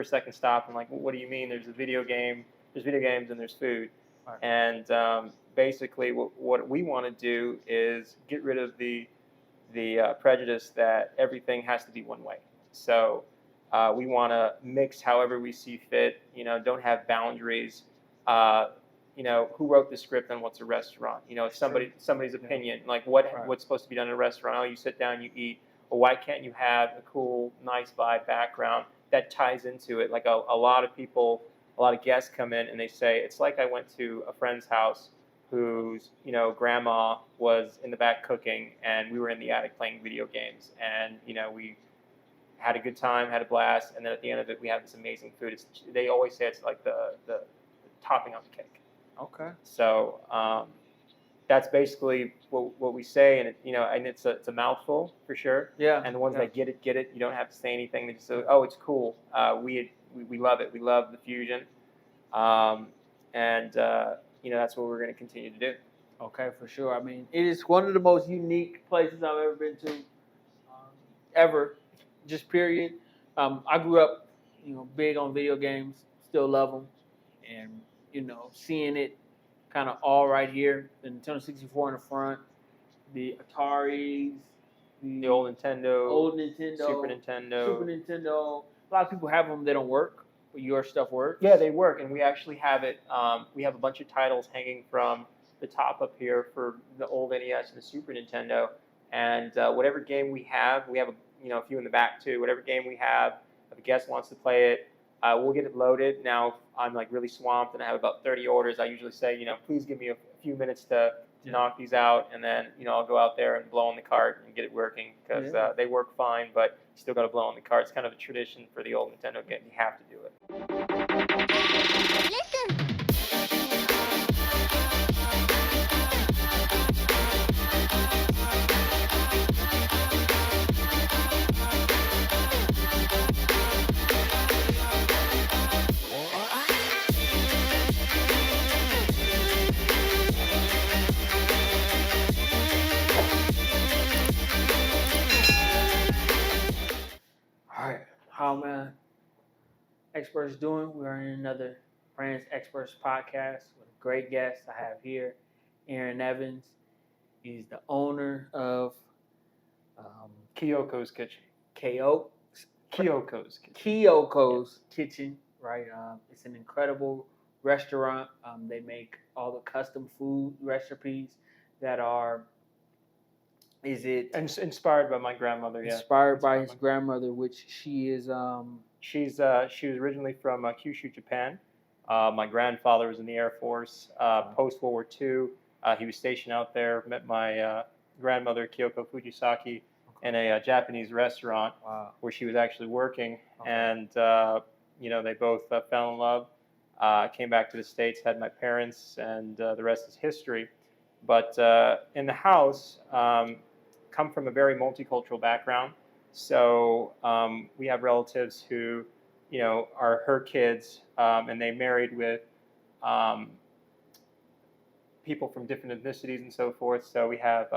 a second stopped and like, well, what do you mean? There's video games and there's food. Right. And basically what we want to do is get rid of the prejudice that everything has to be one way. So we want to mix however we see fit, don't have boundaries. Who wrote the script on what's a restaurant? Somebody's opinion, like what's supposed to be done in a restaurant. Oh, you sit down, you eat. Well, why can't you have a cool, nice vibe background that ties into it? Like a lot of guests come in and they say, it's like I went to a friend's house whose, grandma was in the back cooking and we were in the attic playing video games. And, we had a good time, had a blast. And then at the end of it, we have this amazing food. They always say it's like the topping on the cake. Okay. So that's basically what we say, and it's a mouthful for sure. Yeah. And the ones that get it. You don't have to say anything. They just say, oh, it's cool. We love it. We love the fusion, and that's what we're going to continue to do. Okay, for sure. I mean, it is one of the most unique places I've ever been to, ever. Just period. I grew up, big on video games. Still love them, and seeing it kind of all right here, the Nintendo 64 in the front, the Ataris, the old Nintendo, Super Nintendo. A lot of people have them. They don't work, but your stuff works. Yeah, they work, and we actually have it. We have a bunch of titles hanging from the top up here for the old NES and the Super Nintendo. And whatever game we have a few in the back too. Whatever game we have, if a guest wants to play it, we'll get it loaded. Now, if I'm like really swamped and I have about 30 orders, I usually say, please give me a few minutes to knock these out, and then I'll go out there and blow on the cart and get it working, because they work fine, but you still got to blow on the cart. It's kind of a tradition for the old Nintendo game. You have to do it. Listen. How Experts doing? We are in another Brands Experts podcast with a great guest I have here, Aaron Evans. He's the owner of Kyoko's Kitchen. Kyoko's Kitchen, right? It's an incredible restaurant. They make all the custom food recipes that are. Is it inspired by my grandmother? Yeah, inspired by his grandmother, which she is. She was originally from Kyushu, Japan. My grandfather was in the Air Force post World War II. He was stationed out there. Met my grandmother, Kyoko Fujisaki, in a Japanese restaurant where she was actually working, and they both fell in love. Came back to the States, had my parents, and the rest is history. But in the house, come from a very multicultural background. So we have relatives who, are her kids, and they married with people from different ethnicities and so forth. So we have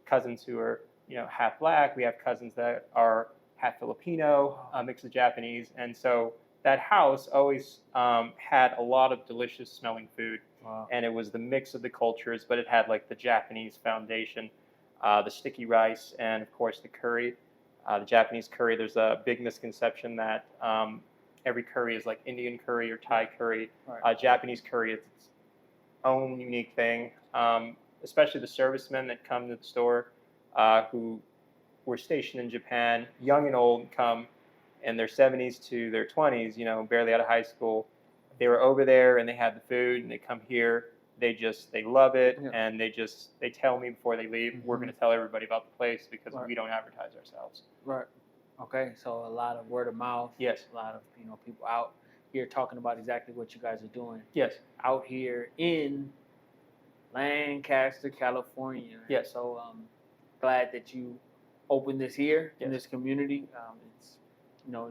cousins who are, half black. We have cousins that are half Filipino, mixed with Japanese. And so that house always had a lot of delicious smelling food. Wow. And it was the mix of the cultures, but it had like the Japanese foundation, the sticky rice, and of course the curry. The Japanese curry, there's a big misconception that every curry is like Indian curry or Thai curry. Right. Japanese curry is its own unique thing, especially the servicemen that come to the store who were stationed in Japan, young and old, come in their 70s to their 20s, barely out of high school. They were over there and they had the food, and they come here. They love it, and they tell me before they leave, we're going to tell everybody about the place because we don't advertise ourselves. Right. Okay. So a lot of word of mouth. Yes. A lot of people out here talking about exactly what you guys are doing. Yes. Out here in Lancaster, California. Yes. So glad that you opened this here in this community. It's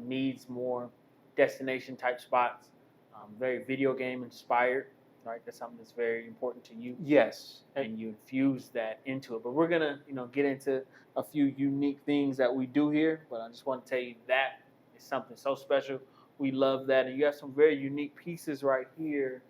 needs more destination type spots. Very video game inspired. Right, that's something that's very important to you. Yes, and you infuse that into it. But we're gonna, get into a few unique things that we do here. But I just want to tell you that is something so special we love that. And you have some very unique pieces right here.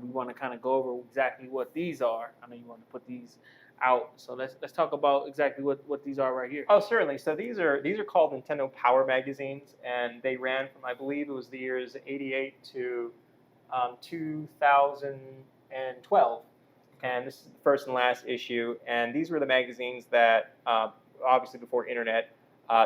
We want to kind of go over exactly what these are. I know you want to put these out, so let's talk about exactly what these are right here. Oh, certainly. So these are called Nintendo Power magazines, and they ran from, I believe it was the years '88 to 2012. And this is the first and last issue. And these were the magazines that, obviously before internet,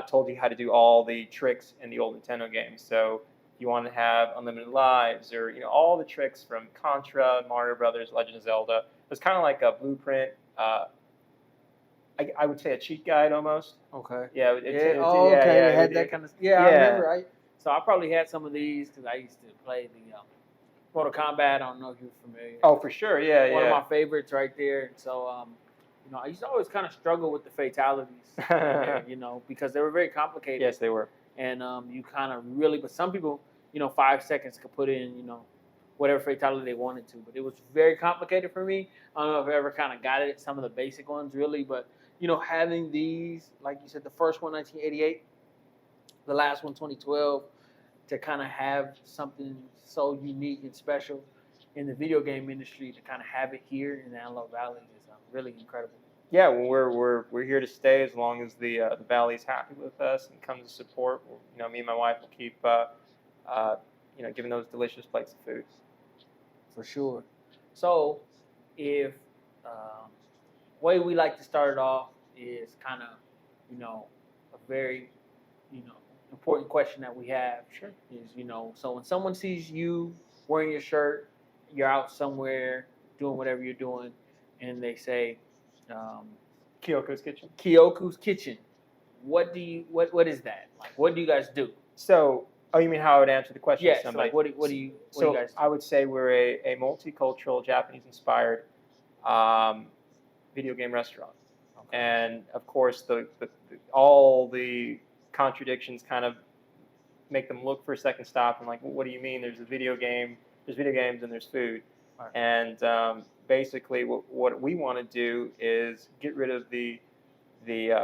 told you how to do all the tricks in the old Nintendo games. So if you want to have unlimited lives, or all the tricks from Contra, Mario Brothers, Legend of Zelda. It's kind of like a blueprint. I would say a cheat guide almost. Okay. Yeah. Okay. Yeah, They had that kind of. Yeah, I remember. So I probably had some of these because I used to play the Mortal Kombat. I don't know if you're familiar. Oh, for sure. Yeah, One of my favorites right there. And so, I used to always kind of struggle with the fatalities, because they were very complicated. Yes, they were. And you kind of really, but some people, 5 seconds could put in, whatever fatality they wanted to. But it was very complicated for me. I don't know if I ever kind of got it, some of the basic ones really. But, having these, like you said, the first one, 1988, the last one, 2012, to kind of have something so unique and special in the video game industry, to kind of have it here in the Antelope Valley is really incredible. Yeah, well, we're here to stay as long as the Valley's happy with us and comes to support. Me and my wife will keep giving those delicious plates of food. For sure. So, if way we like to start it off is kind of, a very, important question that we have. Sure. Is, so when someone sees you wearing your shirt, you're out somewhere doing whatever you're doing, and they say, Kyoko's Kitchen. Kyoko's Kitchen. What is that? Like, what do you guys do? So, you mean how I would answer the question? Yes. To somebody? Like, what do you guys do? I would say we're a multicultural, Japanese-inspired video game restaurant. Okay. And of course, all the contradictions kind of make them look for a second stop and like, well, what do you mean? There's video games, and there's food. Right. And basically, what we want to do is get rid of the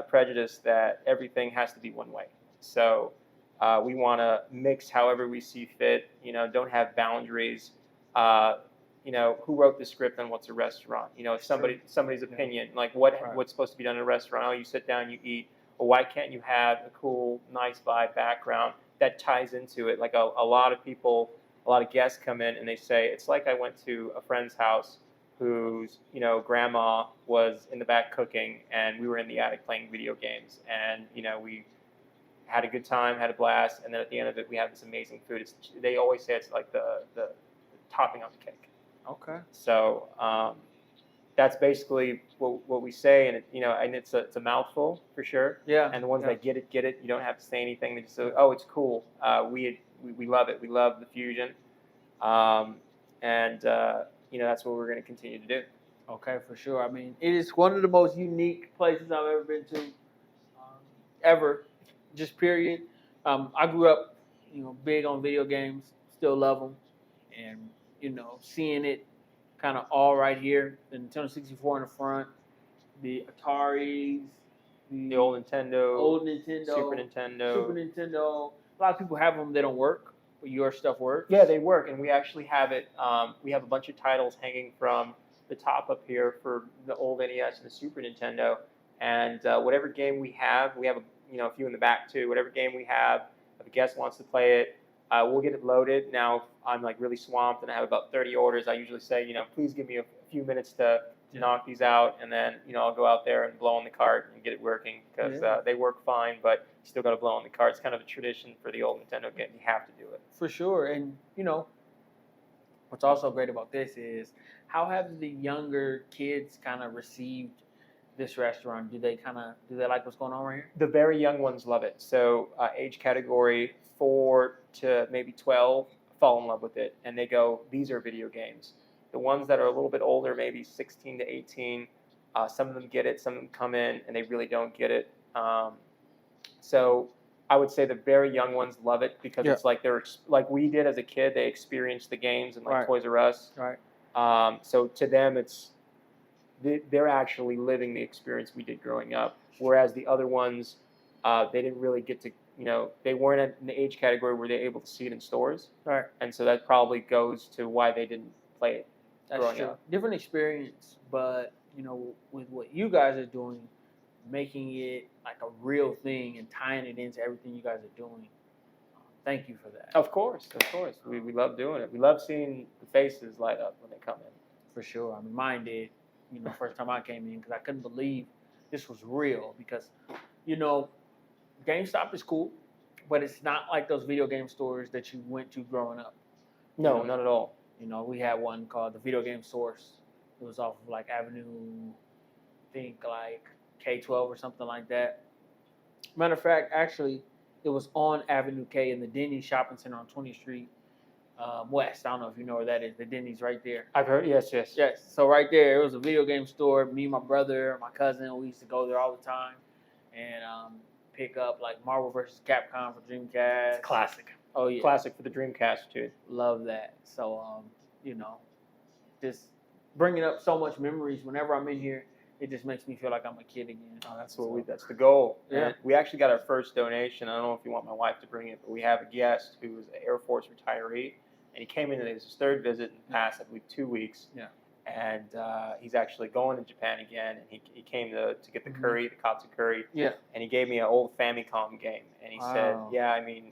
prejudice that everything has to be one way. So we want to mix however we see fit. Don't have boundaries. Who wrote the script on what's a restaurant? It's somebody's opinion. Like what's supposed to be done in a restaurant? Oh, you sit down, you eat. Well, why can't you have a cool, nice vibe background that ties into it? Like a lot of people, a lot of guests come in and they say, it's like I went to a friend's house whose, grandma was in the back cooking and we were in the attic playing video games. And, we had a good time, had a blast. And then at the end of it, we have this amazing food. They always say it's like the topping on the cake. Okay. So that's basically what we say, and it's a mouthful for sure. Yeah. And the ones that get it. You don't have to say anything. They just say, oh, it's cool. We love it. We love the fusion, and that's what we're going to continue to do. Okay, for sure. I mean, it is one of the most unique places I've ever been to, ever. Just period. I grew up, big on video games. Still love them, and seeing it kind of all right here, the Nintendo 64 in the front, the Ataris, the old Nintendo, Super Nintendo. A lot of people have them. They don't work, but your stuff works. Yeah, they work, and we actually have it. We have a bunch of titles hanging from the top up here for the old NES and the Super Nintendo. And whatever game we have a few in the back too. Whatever game we have, if a guest wants to play it, we'll get it loaded. Now, if I'm like really swamped and I have about 30 orders, I usually say, please give me a few minutes to knock these out, and then I'll go out there and blow on the cart and get it working because they work fine, but you still got to blow on the cart. It's kind of a tradition for the old Nintendo game. You have to do it. For sure. And what's also great about this is how have the younger kids kind of received this restaurant? Do they like what's going on right here? The very young ones love it. So age category 4 to maybe 12 fall in love with it, and they go, these are video games. The ones that are a little bit older, maybe 16 to 18, some of them get it, some of them come in and they really don't get it. So I would say the very young ones love it because it's like they're like we did as a kid. They experienced the games in Toys R Us. Right. So to them, they're actually living the experience we did growing up. Whereas the other ones, they didn't really get to they weren't in the age category where they're able to see it in stores, Right. and so that probably goes to why they didn't play it That's growing true. up. Different experience, but with what you guys are doing, making it like a real thing and tying it into everything you guys are doing. Thank you for that. Of course. We love doing it. We love seeing the faces light up when they come in. For sure. I mean, mine did. First time I came in because I couldn't believe this was real. Because, GameStop is cool, but it's not like those video game stores that you went to growing up. No, not at all. We had one called the Video Game Source. It was off of like Avenue, I think like K12 or something like that. Matter of fact, actually, it was on Avenue K in the Denny's Shopping Center on 20th Street West. I don't know if you know where that is. The Denny's right there. I've heard. Yes. Yes. So right there, it was a video game store. Me, my brother, my cousin, we used to go there all the time and pick up like Marvel vs. Capcom for Dreamcast. It's classic. Oh yeah. Classic for the Dreamcast too. Love that. So just bringing up so much memories whenever I'm in here. It just makes me feel like I'm a kid again. Oh, that's the goal. Yeah. And we actually got our first donation. I don't know if you want my wife to bring it, but we have a guest who was an Air Force retiree, and he came in. It was his third visit in the past, I believe, 2 weeks. Yeah. And he's actually going to Japan again, and he came to get the curry, the katsu curry. Yeah. And he gave me an old Famicom game, and he said, Wow. "Yeah, I mean,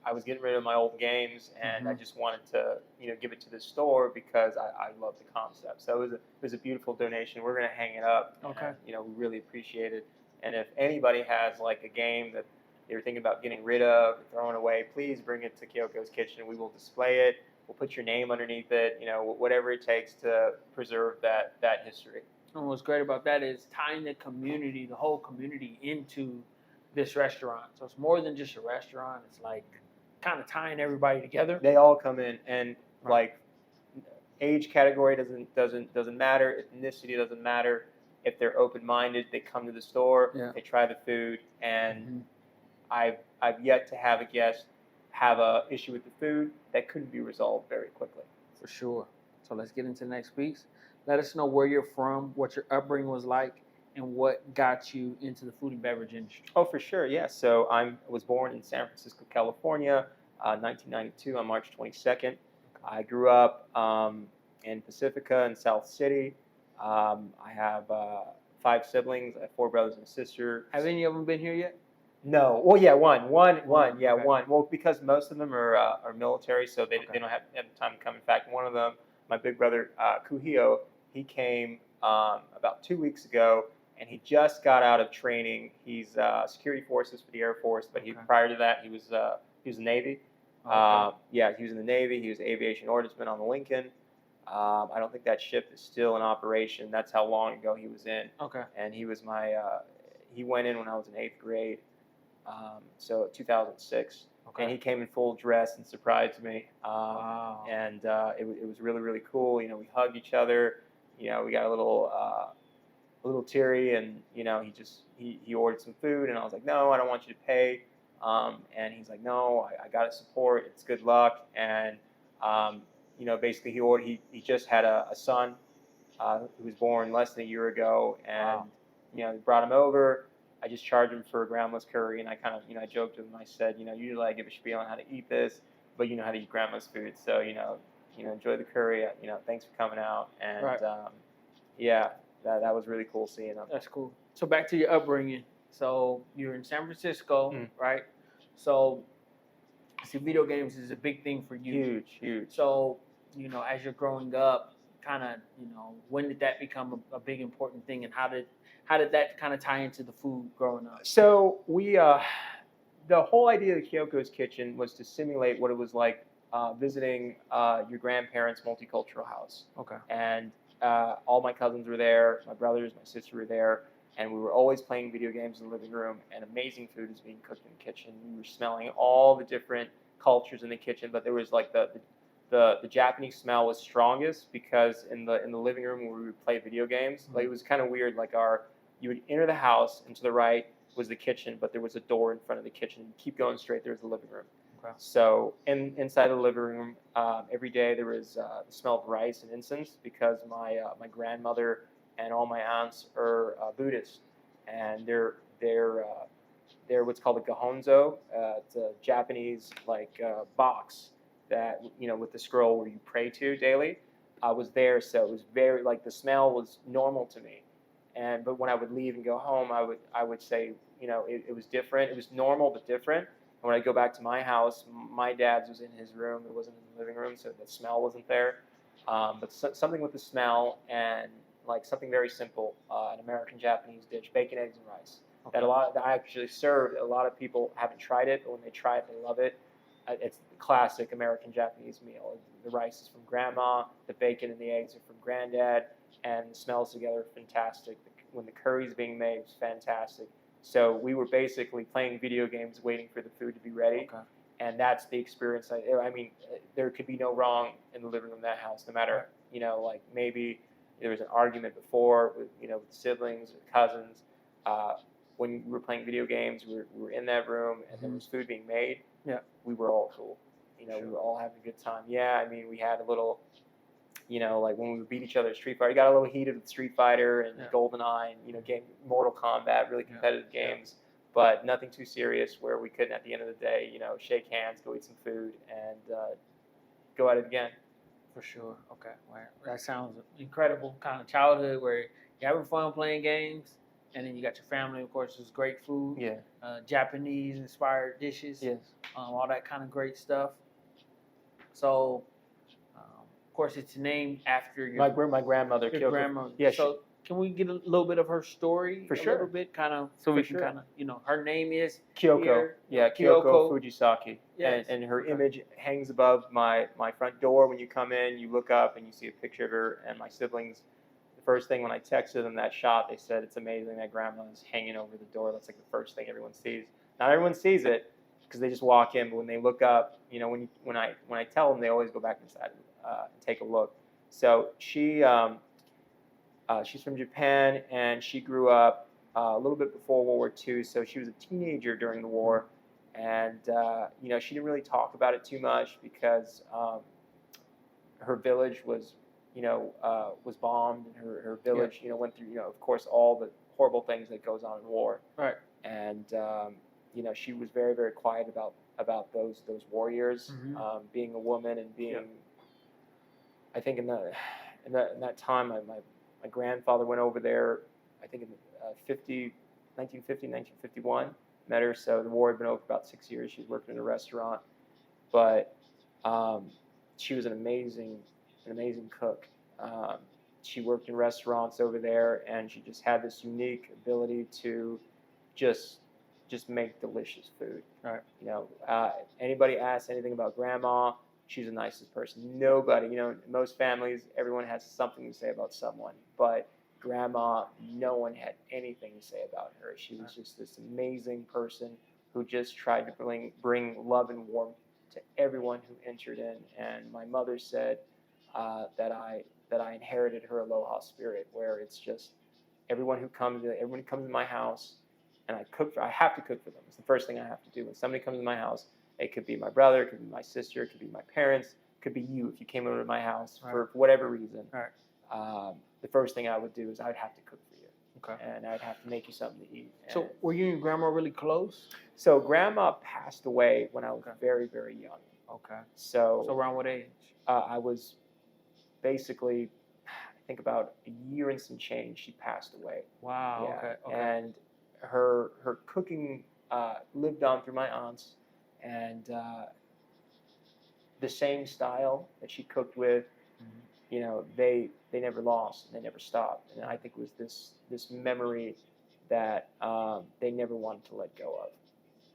I was getting rid of my old games, and I just wanted to, give it to the store because I love the concept." So it was a beautiful donation. We're gonna hang it up. Okay. And, we really appreciate it. And if anybody has like a game that they're thinking about getting rid of, or throwing away, please bring it to Kyoko's Kitchen. We will display it. We'll put your name underneath it. Whatever it takes to preserve that history. And what's great about that is tying the community, the whole community, into this restaurant. So it's more than just a restaurant. It's like kind of tying everybody together. They all come in, and like age category doesn't matter, ethnicity doesn't matter. If they're open-minded, they come to the store, they try the food, and I've yet to have a guest have a issue with the food that couldn't be resolved very quickly. For sure. So let's get into the next piece. Let us know where you're from, what your upbringing was like, and what got you into the food and beverage industry. Oh, for sure, yeah. So I was born in San Francisco, California, 1992 on March 22nd. I grew up in Pacifica in South City. I have 5 siblings. I have 4 brothers and a sister. Have any of them been here yet? No. Well, yeah, one. Yeah, Okay. one. Well, because most of them are military, so they don't have time to come. In fact, one of them, my big brother Kuhio, he came about 2 weeks ago, and he just got out of training. He's security forces for the Air Force, but prior to that, he was in the Navy. Okay. Yeah, he was in the Navy. He was aviation ordnanceman on the Lincoln. I don't think that ship is still in operation. That's how long ago he was in. Okay. And he was he went in when I was in 8th grade. So 2006. Okay. And he came in full dress and surprised me. Wow. And it was really, really cool. We hugged each other. We got a little teary, and he ordered some food, and I was like, "No, I don't want you to pay." And he's like, "No, I got to support. It's good luck." And basically he just had a son who was born less than a year ago, and they brought him over. I just charged him for a grandma's curry, and I kind of I joked with him. I said, usually I give a spiel on how to eat this, but you know how to eat grandma's food, so enjoy the curry. Thanks for coming out, and that was really cool seeing him. That's cool. So back to your upbringing. So you're in San Francisco, right? So see, video games is a big thing for you. Huge. So as you're growing up, kind of when did that become a big important thing, and how did that kind of tie into the food growing up? So we the whole idea of Kyoko's Kitchen was to simulate what it was like visiting your grandparents' multicultural house. Okay. And all my cousins were there, my brothers, my sister were there, and we were always playing video games in the living room, and amazing food was being cooked in the kitchen. We were smelling all the different cultures in the kitchen, but there was like the Japanese smell was strongest because in the living room where we would play video games, like it was kind of weird. Like you would enter the house, and to the right was the kitchen, but there was a door in front of the kitchen. You keep going straight, there was the living room. Okay. So inside the living room, every day there was the smell of rice and incense because my grandmother and all my aunts are Buddhist, and they're what's called a gahonzo. It's a Japanese box that with the scroll where you pray to daily. I was there, so it was very the smell was normal to me, but when I would leave and go home, I would say it was different. It was normal but different. And when I go back to my house, my dad's was in his room. It wasn't in the living room, so the smell wasn't there. But something with the smell and something very simple, an American Japanese dish, bacon, eggs, and rice. Okay. That I actually served. A lot of people haven't tried it, but when they try it, they love it. It's the classic American Japanese meal. The rice is from grandma, the bacon and the eggs are from granddad, and the smells together are fantastic. When the curry's being made, it's fantastic. So we were basically playing video games, waiting for the food to be ready. Okay. And that's the experience. I mean, there could be no wrong in the living room of that house, no matter, maybe there was an argument before with siblings or cousins. When we were playing video games, we were in that room and there was food being made. Yeah. We were all cool. Sure. We were all having a good time. Yeah, I mean, we had a little, when we would beat each other at Street Fighter, you got a little heated with Street Fighter and GoldenEye and, game Mortal Kombat, really competitive games, but nothing too serious where we couldn't, at the end of the day, shake hands, go eat some food, and go at it again. For sure. Okay. Well, that sounds incredible. Kind of childhood where you're having fun playing games, and then you got your family. Of course, there's great food. Yeah. Japanese inspired dishes. Yes. All that kind of great stuff. So, of course, it's named after my grandmother. Your Kyoko. grandmother. Yeah. So, can we get a little bit of her story? For a sure. little bit, kind of. So we for can sure. kind of, her name is Kyoko. here. Yeah, Kyoko. Kyoko Fujisaki. Yes. And her Okay. image hangs above my front door. When you come in, you look up and you see a picture of her and my siblings. The first thing when I texted them that shot, they said, it's amazing that grandma is hanging over the door. That's like the first thing everyone sees. Not everyone sees it because they just walk in, but when they look up, when I tell them, they always go back inside and take a look. So she's from Japan, and she grew up a little bit before World War II, so she was a teenager during the war, and she didn't really talk about it too much because her village was bombed, and her village went through of course all the horrible things that goes on in war. Right. And she was very, very quiet about those war years, being a woman and being. I think in that time, my grandfather went over there. I think in 1950, 1951. Met her. So the war had been over for about 6 years. She was working in a restaurant, but she was an amazing cook. She worked in restaurants over there, and she just had this unique ability to just make delicious food. Right. Anybody asks anything about grandma, she's the nicest person. Nobody, in most families, everyone has something to say about someone, but grandma, no one had anything to say about her. She was just this amazing person who just tried to bring love and warmth to everyone who entered in. And my mother said that I inherited her aloha spirit, where it's just everyone who comes to my house, and I have to cook for them. It's the first thing I have to do. When somebody comes to my house, it could be my brother, it could be my sister, it could be my parents, it could be you if you came over to my house for whatever reason. Right. The first thing I would do is I would have to cook for you. Okay. And I'd have to make you something to eat. So were you and your grandma really close? So grandma passed away when I was very, very young. Okay. So around what age? I was basically, I think about a year and some change, she passed away. Wow. Yeah. Okay. And her cooking lived on through my aunts, and the same style that she cooked with, they never lost and they never stopped. And I think it was this memory that they never wanted to let go of,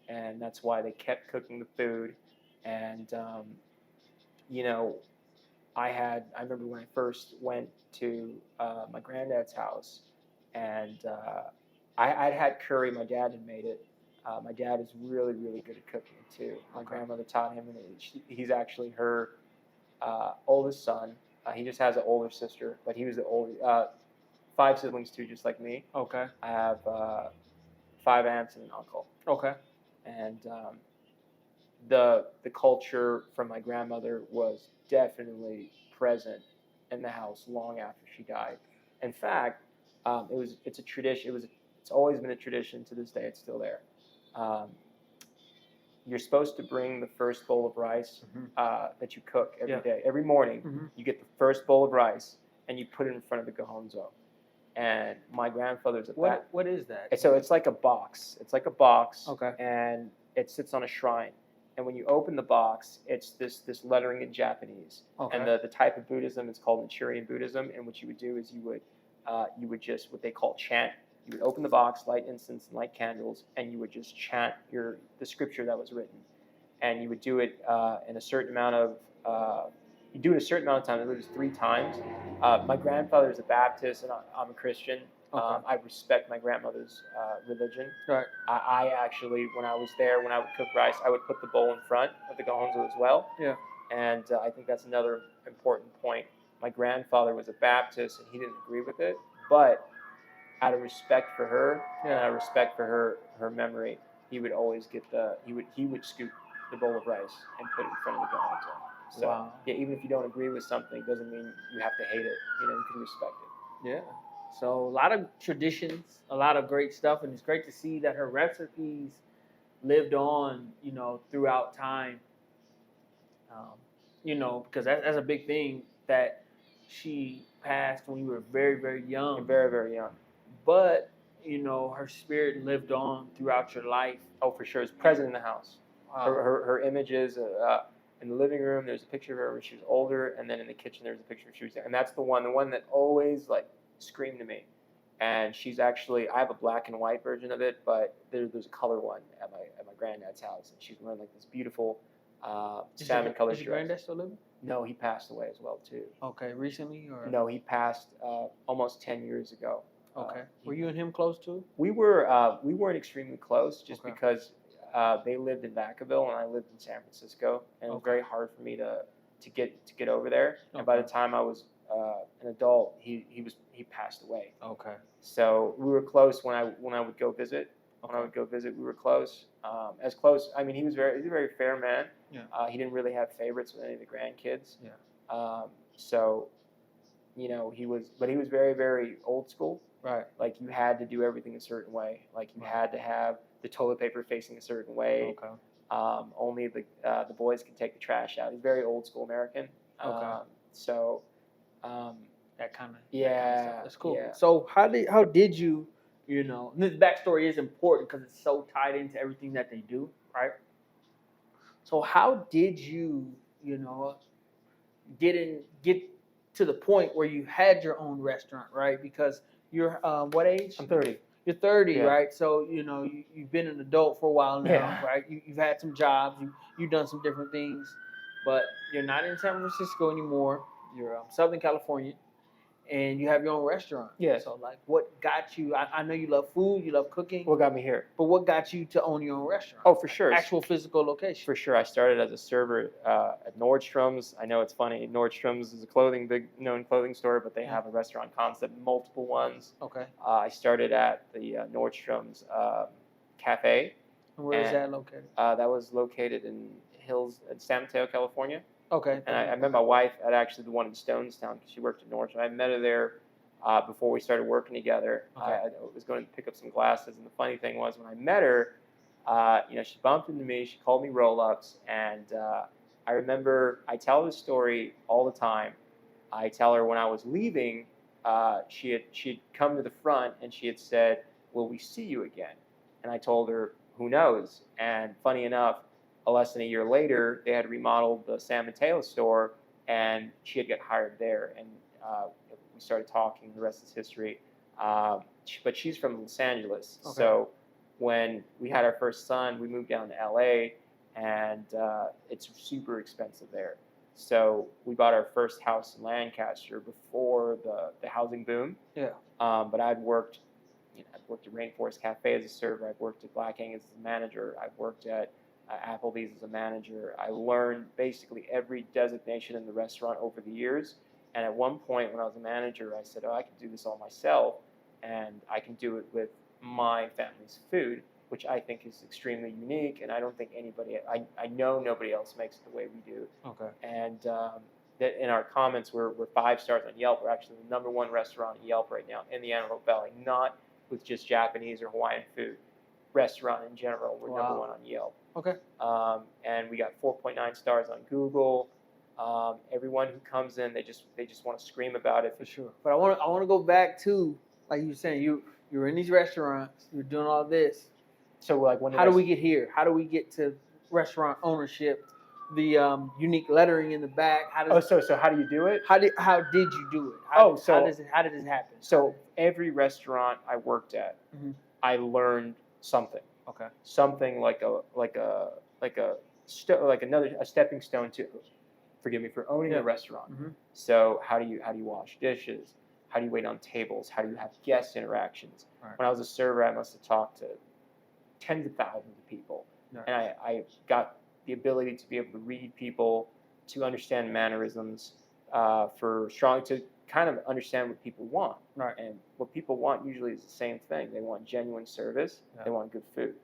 and that's why they kept cooking the food. And I remember when I first went to my granddad's house, and I'd had curry. My dad had made it. My dad is really, really good at cooking too. My grandmother taught him, and he's actually her oldest son. He just has an older sister, but he was the oldest. 5 siblings too, just like me. Okay. I have 5 aunts and an uncle. Okay. And the culture from my grandmother was definitely present in the house long after she died. In fact, it's a tradition. It's always been a tradition to this day. It's still there. um, you're supposed to bring the first bowl of rice that you cook every day. Every morning, you get the first bowl of rice and you put it in front of the gohonzo. And my grandfather's at that. What is that? And so it's like a box. It's like a box. Okay. And it sits on a shrine. And when you open the box, it's this lettering in Japanese. Okay. And the type of Buddhism is called Nichiren Buddhism. And what you would do is you would just what they call chant. You would open the box, light incense, and light candles, and you would just chant the scripture that was written. And you would do it in a certain amount of you do it a certain amount of time. It was 3 times. My grandfather is a Baptist, and I'm a Christian. Okay. I respect my grandmother's religion. Right. I actually, when I was there, when I would cook rice, I would put the bowl in front of the gohonzo as well. Yeah. And I think that's another important point. My grandfather was a Baptist, and he didn't agree with it, but out of respect for her and out of respect for her memory, he would always get he would scoop the bowl of rice and put it in front of the gohonzo. So Wow. yeah, even if you don't agree with something, doesn't mean you have to hate it. You can respect it. Yeah. So a lot of traditions, a lot of great stuff, and it's great to see that her recipes lived on, throughout time. Because that's a big thing that she passed when you were very, very young. Very, very young. But, her spirit lived on throughout your life. Oh, for sure. It's present in the house. Wow. Her images in the living room. There's a picture of her when she was older, and then in the kitchen there's a picture of she was there. And that's the one that always screamed to me. And she's actually, I have a black and white version of it, but there's a color one at my granddad's house, and she's wearing this beautiful salmon colored dress. Is your granddad still living? No, he passed away as well too. Okay, recently or? No, he passed almost 10 years ago. Okay. Were you and him close too? We weren't extremely close, just Okay. because they lived in Vacaville and I lived in San Francisco, and it was very hard for me to get over there. And by the time I was an adult, he passed away. Okay. So we were close when I would go visit. When I would go visit, we were close. As close. I mean, he was a very fair man. Yeah. He didn't really have favorites with any of the grandkids. Yeah. So, he was very, very old school. Right. Like, you had to do everything a certain way. Like, you had to have the toilet paper facing a certain way. Okay. Only the boys could take the trash out. He's very old school American. Okay. So. That kind of. Yeah. That's cool. Yeah. So how did you, and this backstory is important because it's so tied into everything that they do, right? So how did you, get to the point where you had your own restaurant, right? Because you're what age? I'm 30. You're 30, Yeah. right? So you've been an adult for a while now, Yeah. right? You've had some jobs, you've done some different things, but you're not in San Francisco anymore. You're Southern California, and you have your own restaurant. Yeah. So what got you? I know you love food, you love cooking. What got me here? But what got you to own your own restaurant? Oh, for sure. Actual physical location. For sure. I started as a server at Nordstrom's. I know it's funny. Nordstrom's is a big known clothing store, but they have a restaurant concept, multiple ones. Okay. I started at the Nordstrom's cafe. And where is that located? That was located in San Mateo, California. Okay. And I met my wife at actually the one in Stonestown because she worked at Nordstrom. I met her there before we started working together. Okay. I was going to pick up some glasses, and the funny thing was when I met her, she bumped into me. She called me roll-ups, and I remember I tell this story all the time. I tell her when I was leaving, she had come to the front and she had said, "Will we see you again?" And I told her, "Who knows?" And funny enough, less than a year later, they had remodeled the San Mateo store, and she had got hired there. And we started talking. The rest is history. But she's from Los Angeles. Okay. So when we had our first son, we moved down to LA, and it's super expensive there. So we bought our first house in Lancaster before the housing boom. Yeah. But I'd worked at Rainforest Cafe as a server. I've worked at Black Angus as a manager. I've worked at Applebee's as a manager. I learned basically every designation in the restaurant over the years. And at one point when I was a manager, I said, I can do this all myself, and I can do it with my family's food, which I think is extremely unique. And I don't think I know nobody else makes it the way we do. Okay. And that in our comments, we're 5 stars on Yelp. We're actually the #1 restaurant on Yelp right now in the Antelope Valley, not with just Japanese or Hawaiian food. restaurant in general. We're number Wow. one on Yelp. Okay. And we got 4.9 stars on Google. Everyone who comes in, they just want to scream about it. For sure. But I want to go back to, like you were saying, you were in these restaurants, you were doing all this. So like how do we get here? How do we get to restaurant ownership? The unique lettering in the back. So how do you do it? How did you do it? How did this happen? So every restaurant I worked at, Mhm. I learned something. Okay. Something like a stepping stone to, forgive me for owning a restaurant. Mhm. So how do you wash dishes? How do you wait on tables? How do you have guest interactions? Right. When I was a server, I must have talked to tens of thousands of people, Right. and I got the ability to be able to read people, to understand mannerisms, to kind of understand what people want. Right. And what people want usually is the same thing. They want genuine service. Yeah. They want good food.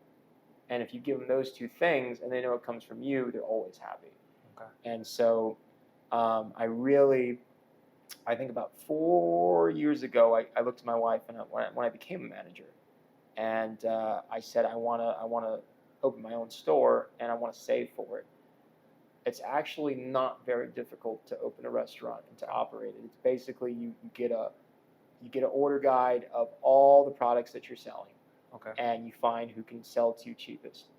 And if you give them those two things and they know it comes from you, they're always happy. Okay. And so I think about 4 years ago, I looked at my wife and when I became a manager, and I said, I want to open my own store and I want to save for it. It's actually not very difficult to open a restaurant and to operate it. It's basically you get an order guide of all the products that you're selling. Okay. And you find who can sell to you cheapest.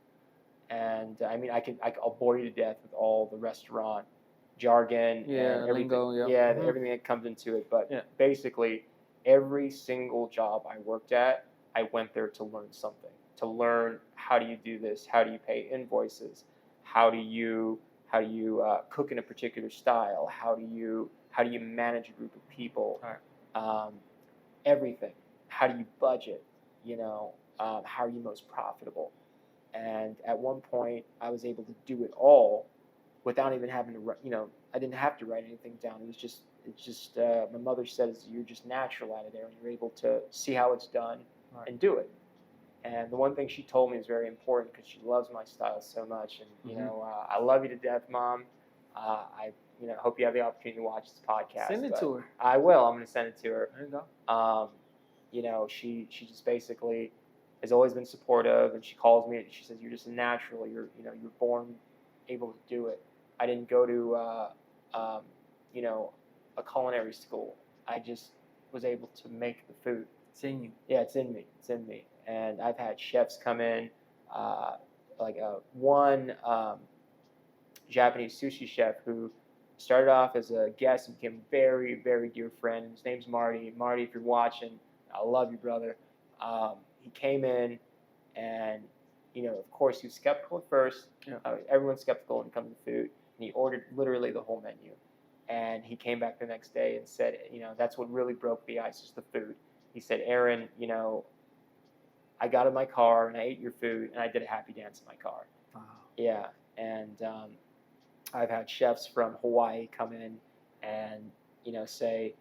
And I mean, I'll bore you to death with all the restaurant jargon and everything. Lingo, Mm-hmm. Everything that comes into it. But basically, every single job I worked at, I went there to learn something. To learn, how do you do this? How do you pay invoices? How do you cook in a particular style? How do you manage a group of people? Right. Everything. How do you budget? How are you most profitable? And at one point, I was able to do it all without even having to, I didn't have to write anything down. It's just my mother says you're just natural at it, Aaron. You're able to see how it's done and do it. And the one thing she told me is very important because she loves my style so much. And, I love you to death, Mom. I hope you have the opportunity to watch this podcast. Send it to her. I will. I'm going to send it to her. There you go. She just basically has always been supportive, and she calls me and she says, "You're just a natural. You're born able to do it." I didn't go to a culinary school. I just was able to make the food. It's in you. Yeah, it's in me. It's in me. And I've had chefs come in, one Japanese sushi chef who started off as a guest and became a very, very dear friend. His name's Marty. Marty, if you're watching, I love you, brother. He came in, and of course, he was skeptical at first. Yeah. Everyone's skeptical when it comes to food. And he ordered literally the whole menu. And he came back the next day and said, that's what really broke the ice, is the food. He said, "Aaron, I got in my car and I ate your food and I did a happy dance in my car." Wow. Yeah. And I've had chefs from Hawaii come in and, say,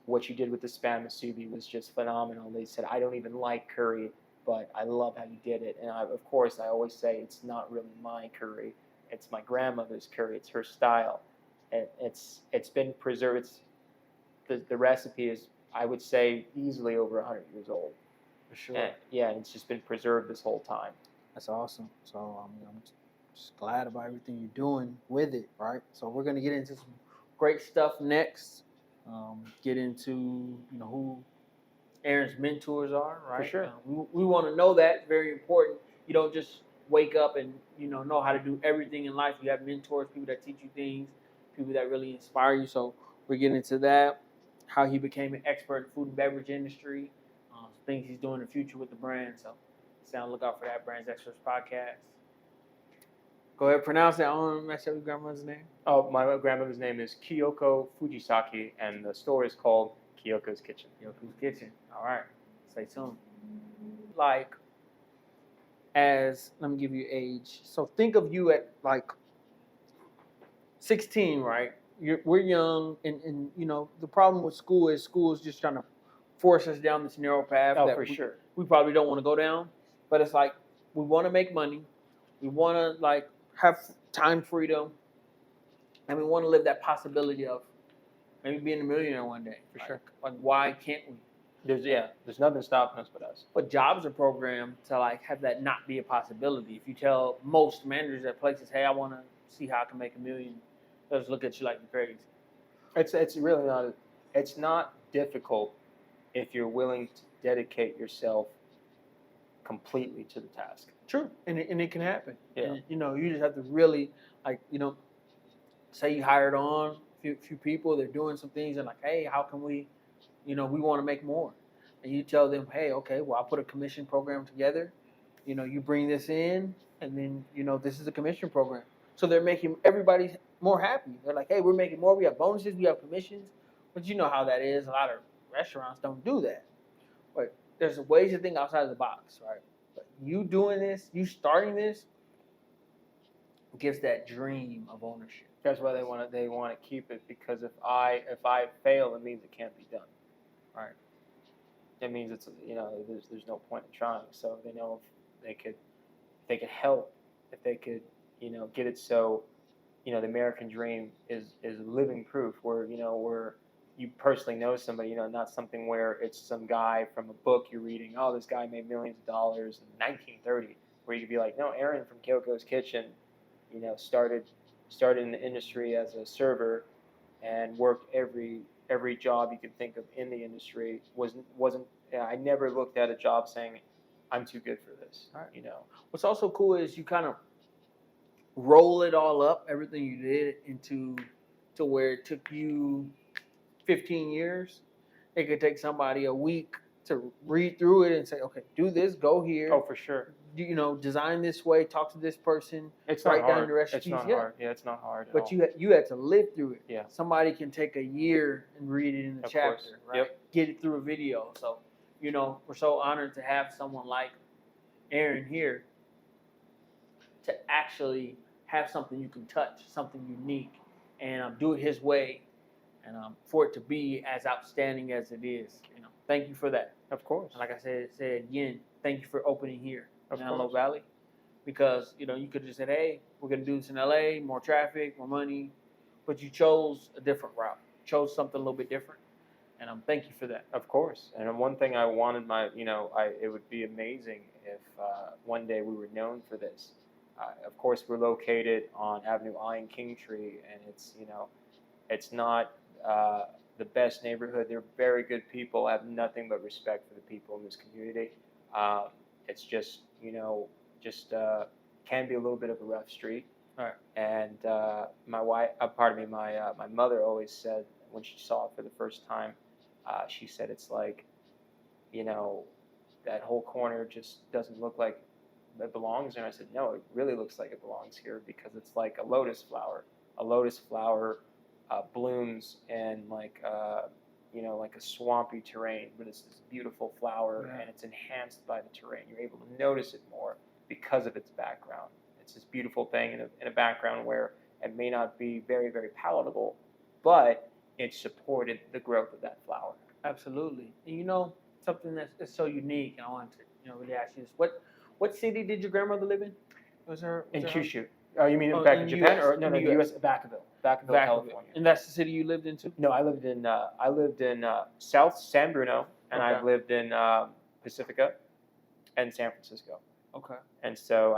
"What you did with the spam musubi was just phenomenal." They said, "I don't even like curry, but I love how you did it." And of course, I always say it's not really my curry. It's my grandmother's curry. It's her style. And it's been preserved. The recipe is, I would say, easily over 100 years old. For sure. And it's just been preserved this whole time. That's awesome. So I'm just glad about everything you're doing with it, right? So we're gonna get into some great stuff next. Get into who Aaron's mentors are, right? For sure. We want to know that. Very important. You don't just wake up and know how to do everything in life. You have mentors, people that teach you things, people that really inspire you. So we're getting into that. How he became an expert in the food and beverage industry. Things he's doing in the future with the brand. So stay on the lookout for that Brands Experts podcast. Go ahead, pronounce it. I want to mess up your grandmother's name. Oh, my grandmother's name is Kyoko Fujisaki, and the store is called Kyoko's Kitchen. Kyoko's Kitchen. All right. Stay tuned. Let me give you age. So think of you at 16, right? We're young, and the problem with school is just trying to force us down this narrow path Sure. We probably don't want to go down. But it's we want to make money, we want to have time freedom, and we want to live that possibility of maybe being a millionaire one day. For sure. Why can't we? There's nothing stopping us but us. But jobs are programmed to like have that not be a possibility. If you tell most managers at places, "Hey, I want to see how I can make $1 million," they'll just look at you like you're crazy. It's really not. It's not difficult if you're willing to dedicate yourself completely to the task. True, and it can happen. Yeah. And, you just have to really like say you hired on a few people, they're doing some things, and like, hey, how can we, we want to make more, and you tell them, hey, okay, well, I'll put a commission program together. You bring this in, and then this is a commission program. So they're making everybody more happy. They're like, hey, we're making more. We have bonuses, we have commissions, but you know how that is. A lot of restaurants don't do that. But there's ways to think outside of the box, right? But you doing this, you starting this, gives that dream of ownership. That's why they want to keep it, because if I fail, it means it can't be done. Right. It means it's there's no point in trying. So they know if they could help, if they could get it so the American dream is living proof where where you personally know somebody, not something where it's some guy from a book you're reading. Oh, this guy made millions of dollars in 1930. Where you could be like, no, Aaron from Kyoko's Kitchen, started in the industry as a server and worked every job you could think of in the industry. Wasn't I never looked at a job saying I'm too good for this. Right. What's also cool is you kind of roll it all up, everything you did, into to where it took you 15 years. It could take somebody a week to read through it and say, okay, do this, go here. Oh, for sure. Design this way, talk to this person. It's write not down hard. the recipes. It's not hard. Yeah, it's not hard. But you had to live through it. Yeah. Somebody can take a year and read it in a chapter, course. right? Yep. Get it through a video. So, we're so honored to have someone like Aaron here to actually have something you can touch, something unique, and do it his way, and for it to be as outstanding as it is. Thank you for that. Of course. And like I said again, thank you for opening here in Antelope course. Valley, because you could have just said, hey, we're gonna do this in LA, more traffic, more money, but you chose a different route. You chose something a little bit different, and thank you for that. Of course. And one thing I wanted it would be amazing if one day we were known for this. Of course, we're located on Avenue I in Kingtree, and it's not the best neighborhood. They're very good people. I have nothing but respect for the people in this community. It's just can be a little bit of a rough street. All right. And my mother always said when she saw it for the first time, she said it's like, that whole corner just doesn't look like it belongs. And I said, no, it really looks like it belongs here, because it's like a lotus flower. A lotus flower blooms in like a swampy terrain, but it's this beautiful flower, and it's enhanced by the terrain. You're able to notice it more because of its background. It's this beautiful thing in a background where it may not be very, very palatable, but it supported the growth of that flower. Absolutely. And something that's so unique, and I wanted to really ask you this: what city did your grandmother live in? In Kyushu. Oh, you mean back in Japan, or no, the U.S. Vacaville, California. And that's the city you lived in too? No, I lived in South San Bruno, and I've lived in Pacifica and San Francisco. Okay. And so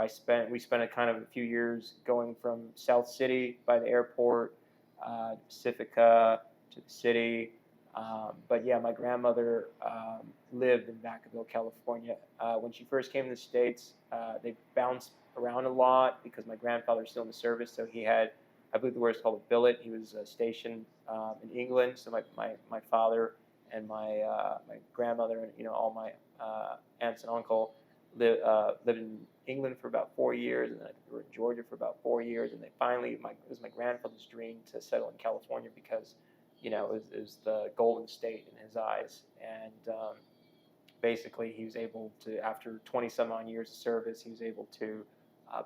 we spent a few years going from South City by the airport, Pacifica to the city. But yeah, my grandmother lived in Vacaville, California. When she first came to the States, they bounced around a lot because my grandfather was still in the service, so he had, I believe the word is called a billet. He was stationed in England, so my father and my grandmother and all my aunts and uncle lived in England for about 4 years, and then I think they were in Georgia for about 4 years, and they finally, it was my grandfather's dream to settle in California because it was the golden state in his eyes, and basically he was able to, after 20 some odd years of service, he was able to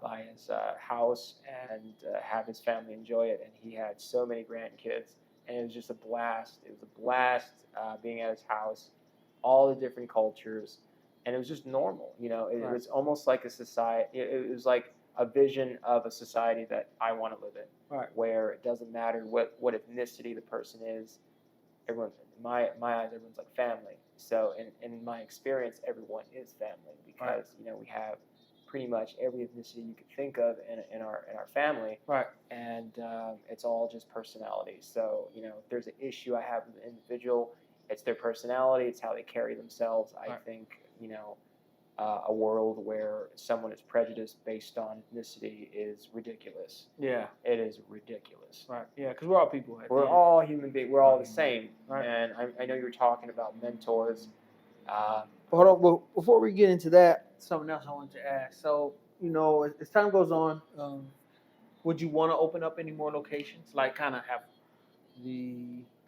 buy his house and have his family enjoy it, and he had so many grandkids, and it was just a blast. It was a blast being at his house, all the different cultures, and it was just normal. It was almost like a society. It was like a vision of a society that I want to live in, where it doesn't matter what ethnicity the person is. Everyone, in my eyes, everyone's like family. So in my experience, everyone is family because we have pretty much every ethnicity you could think of in our family, Right. and it's all just personality. So if there's an issue I have with an individual, it's their personality, it's how they carry themselves. I Right. think a world where someone is prejudiced based on ethnicity is ridiculous. Yeah. It is ridiculous. Right. Yeah, because we're all people. We're all human beings. We're all the Human same. beings. Right. And I know you were talking about mentors. Hold on. Well, before we get into that, something else I wanted to ask. So, as time goes on, would you want to open up any more locations? Like, kind of have the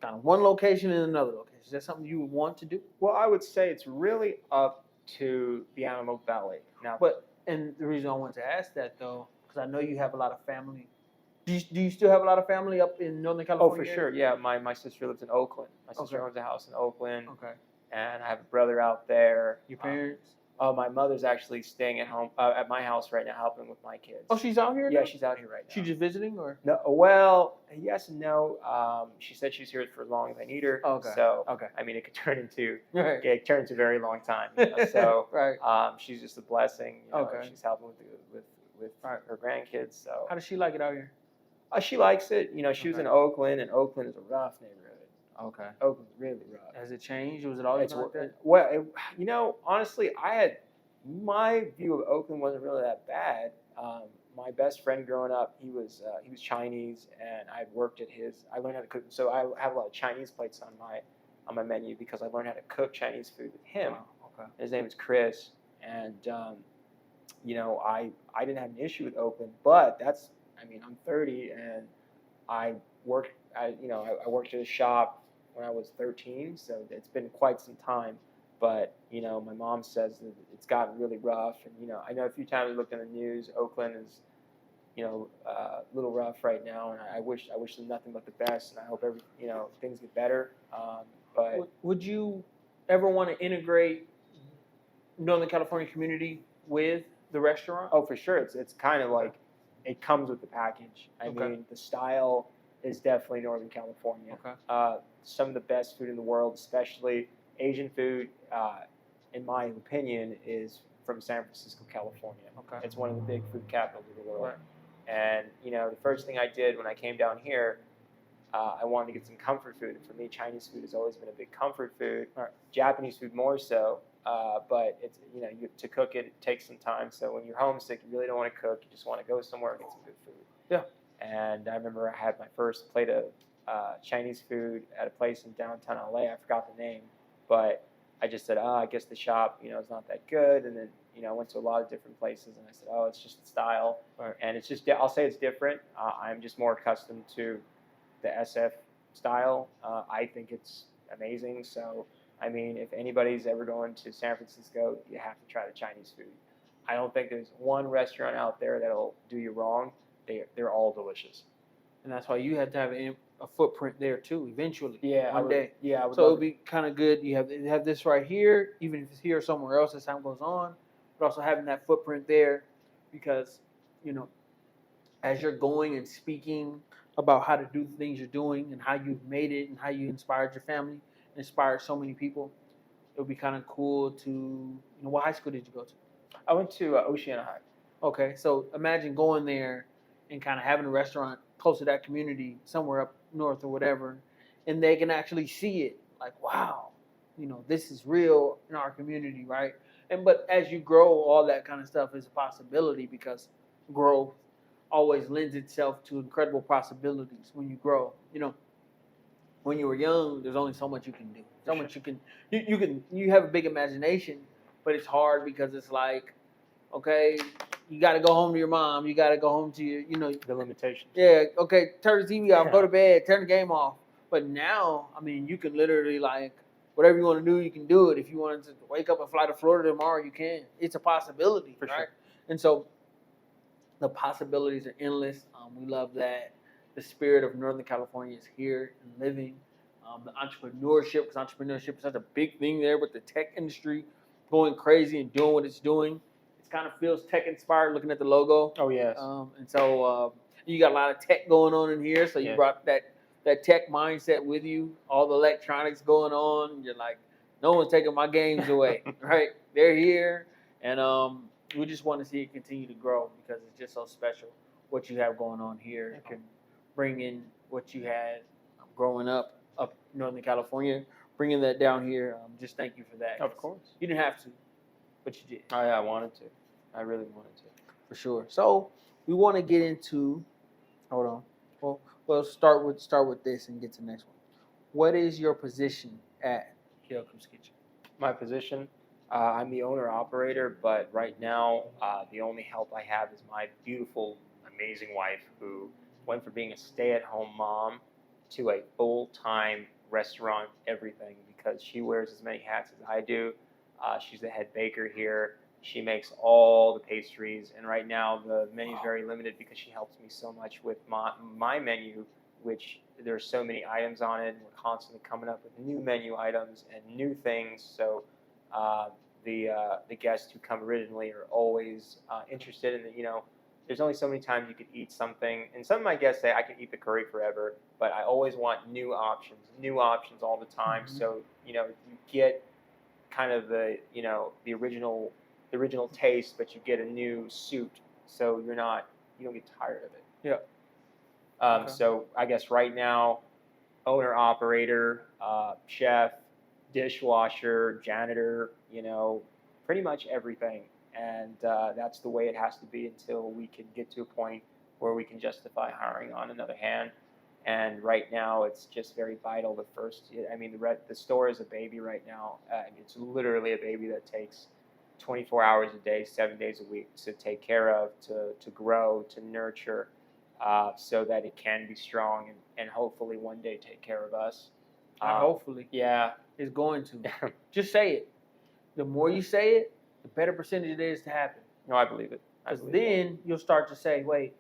kind of one location and another location. Is that something you would want to do? Well, I would say it's really up to the Antelope Valley. Now, And the reason I wanted to ask that though, because I know you have a lot of family. Do you still have a lot of family up in Northern California? oh, for sure. Yeah, my sister lives in Oakland. My sister Okay. owns a house in Oakland, Okay. and I have a brother out there. Your parents? My mother's actually staying at home at my house right now, helping with my kids. Oh, she's out here? Yeah, now? she's out here right now. She just visiting, or? No, well, yes and no. She said she's here for as long as I need her. Okay. So, Okay. I mean, it could turn into Right. a very long time. So, Right. she's just a blessing. Okay. She's helping with Right. her grandkids. So, How does she like it out here? she likes it. She was in Okay. Oakland, and Oakland is a rough neighborhood. Okay. Oakland's really rough. Has it changed? Was it always It's like that? well, honestly, my view of Oakland wasn't really that bad. My best friend growing up, he was Chinese, and I worked at his. I learned how to cook, so I have a lot of Chinese plates on my menu because I learned how to cook Chinese food with him. Wow. Okay. His name is Chris, and I didn't have an issue with Oakland, but I'm 30, and I worked I worked at a shop when I was 13, so it's been quite some time. But my mom says that it's gotten really rough, and I know a few times I looked in the news. Oakland is, a little rough right now, and I wish them nothing but the best, and I hope things get better. But Would you ever want to integrate Northern California community with the restaurant? oh, for sure, it's kind of like it comes with the package. I Okay. mean, the style is definitely Northern California. Okay. Some of the best food in the world, especially Asian food, in my opinion, is from San Francisco, California. Okay. It's one of the big food capitals of the world. Right. And the first thing I did when I came down here, I wanted to get some comfort food. And for me, Chinese food has always been a big comfort food. Right. Japanese food more so. But it's to cook it takes some time. So when you're homesick, you really don't want to cook. You just want to go somewhere and get some good food. Yeah. And I remember I had my first plate of Chinese food at a place in downtown LA. I forgot the name, but I just said, I guess the shop, is not that good. And then, I went to a lot of different places, and I said, it's just the style. Right. And it's just, I'll say it's different. I'm just more accustomed to the SF style. I think it's amazing. So, I mean, if anybody's ever going to San Francisco, you have to try the Chinese food. I don't think there's one restaurant out there that'll do you wrong. They're all delicious. And that's why you have to have a footprint there too, eventually. Yeah, One day. Yeah, I would So it love would be kind of good. You have this right here, even if it's here or somewhere else as time goes on, but also having that footprint there, because as you're going and speaking about how to do the things you're doing and how you've made it and how you inspired your family, inspired so many people, it would be kind of cool to. What high school did you go to? I went to Oceana High. Okay, so imagine going there and kind of having a restaurant close to that community somewhere up north or whatever, and they can actually see it like, wow, this is real in our community, right? But as you grow, all that kind of stuff is a possibility because growth always lends itself to incredible possibilities when you grow. When you were young, there's only so much you can do. So much you can you have a big imagination, but it's hard because it's like, okay, you got to go home to your mom. You got to go home to your, The limitations. Yeah, okay, turn the TV off, Yeah. go to bed, turn the game off. But now, I mean, you can literally, like, whatever you want to do, you can do it. If you wanted to wake up and fly to Florida tomorrow, you can. It's a possibility, For right? sure. And so the possibilities are endless. We love that. The spirit of Northern California is here and living. The entrepreneurship, because entrepreneurship is such a big thing there with the tech industry going crazy and doing what it's doing. It kind of feels tech inspired looking at the logo. Oh yes. And so you got a lot of tech going on in here. So you Yeah. brought that tech mindset with you, all the electronics going on. You're like, No one's taking my games away, right? They're here, and we just want to see it continue to grow because it's just so special what you have going on here. Okay. And bring in what you had growing up Northern California, bringing that down here. Just thank you for that. Of course. You didn't have to, but you did. I wanted to. I really wanted to. For sure. So we want to get into. Hold on. Well, start with this and get to the next one. What is your position at Kyoko's Kitchen? My position, I'm the owner operator, but right now the only help I have is my beautiful, amazing wife who went from being a stay-at-home mom to a full-time restaurant everything because she wears as many hats as I do. She's the head baker here. She makes all the pastries, and right now the menu is very limited because she helps me so much with my menu, which there's so many items on it, and we're constantly coming up with new menu items and new things. So the guests who come originally are always interested in the, there's only so many times you could eat something, and some of my guests say I can eat the curry forever, but I always want new options all the time. Mm-hmm. So you get kind of the original taste, but you get a new suit, so you don't get tired of it. Yeah. Okay. So I guess right now, owner operator, chef, dishwasher, janitor, pretty much everything, and that's the way it has to be until we can get to a point where we can justify hiring on another hand. And right now, it's just very vital. The store is a baby right now. It's literally a baby that takes 24 hours a day, 7 days a week to take care of, to grow, to nurture, so that it can be strong and hopefully one day take care of us. Hopefully. Yeah. It's going to. Just say it. The more you say it, the better percentage it is to happen. No, I believe it. Because then you'll start to say, wait,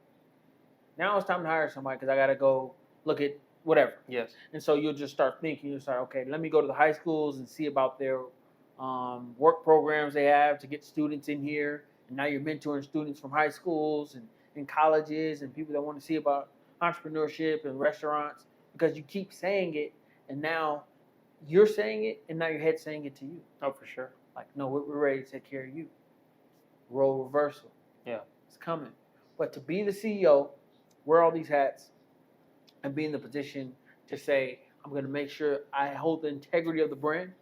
now it's time to hire somebody because I got to go look at whatever. Yes. And so you'll just start thinking, okay, let me go to the high schools and see about their work programs they have to get students in here. And now you're mentoring students from high schools and colleges and people that want to see about entrepreneurship and restaurants because you keep saying it and now you're saying it and now your head's saying it to you. Oh, for sure. Like, no, we're ready to take care of you. Role reversal. Yeah. It's coming. But to be the CEO, wear all these hats, and be in the position to say, I'm going to make sure I hold the integrity of the brand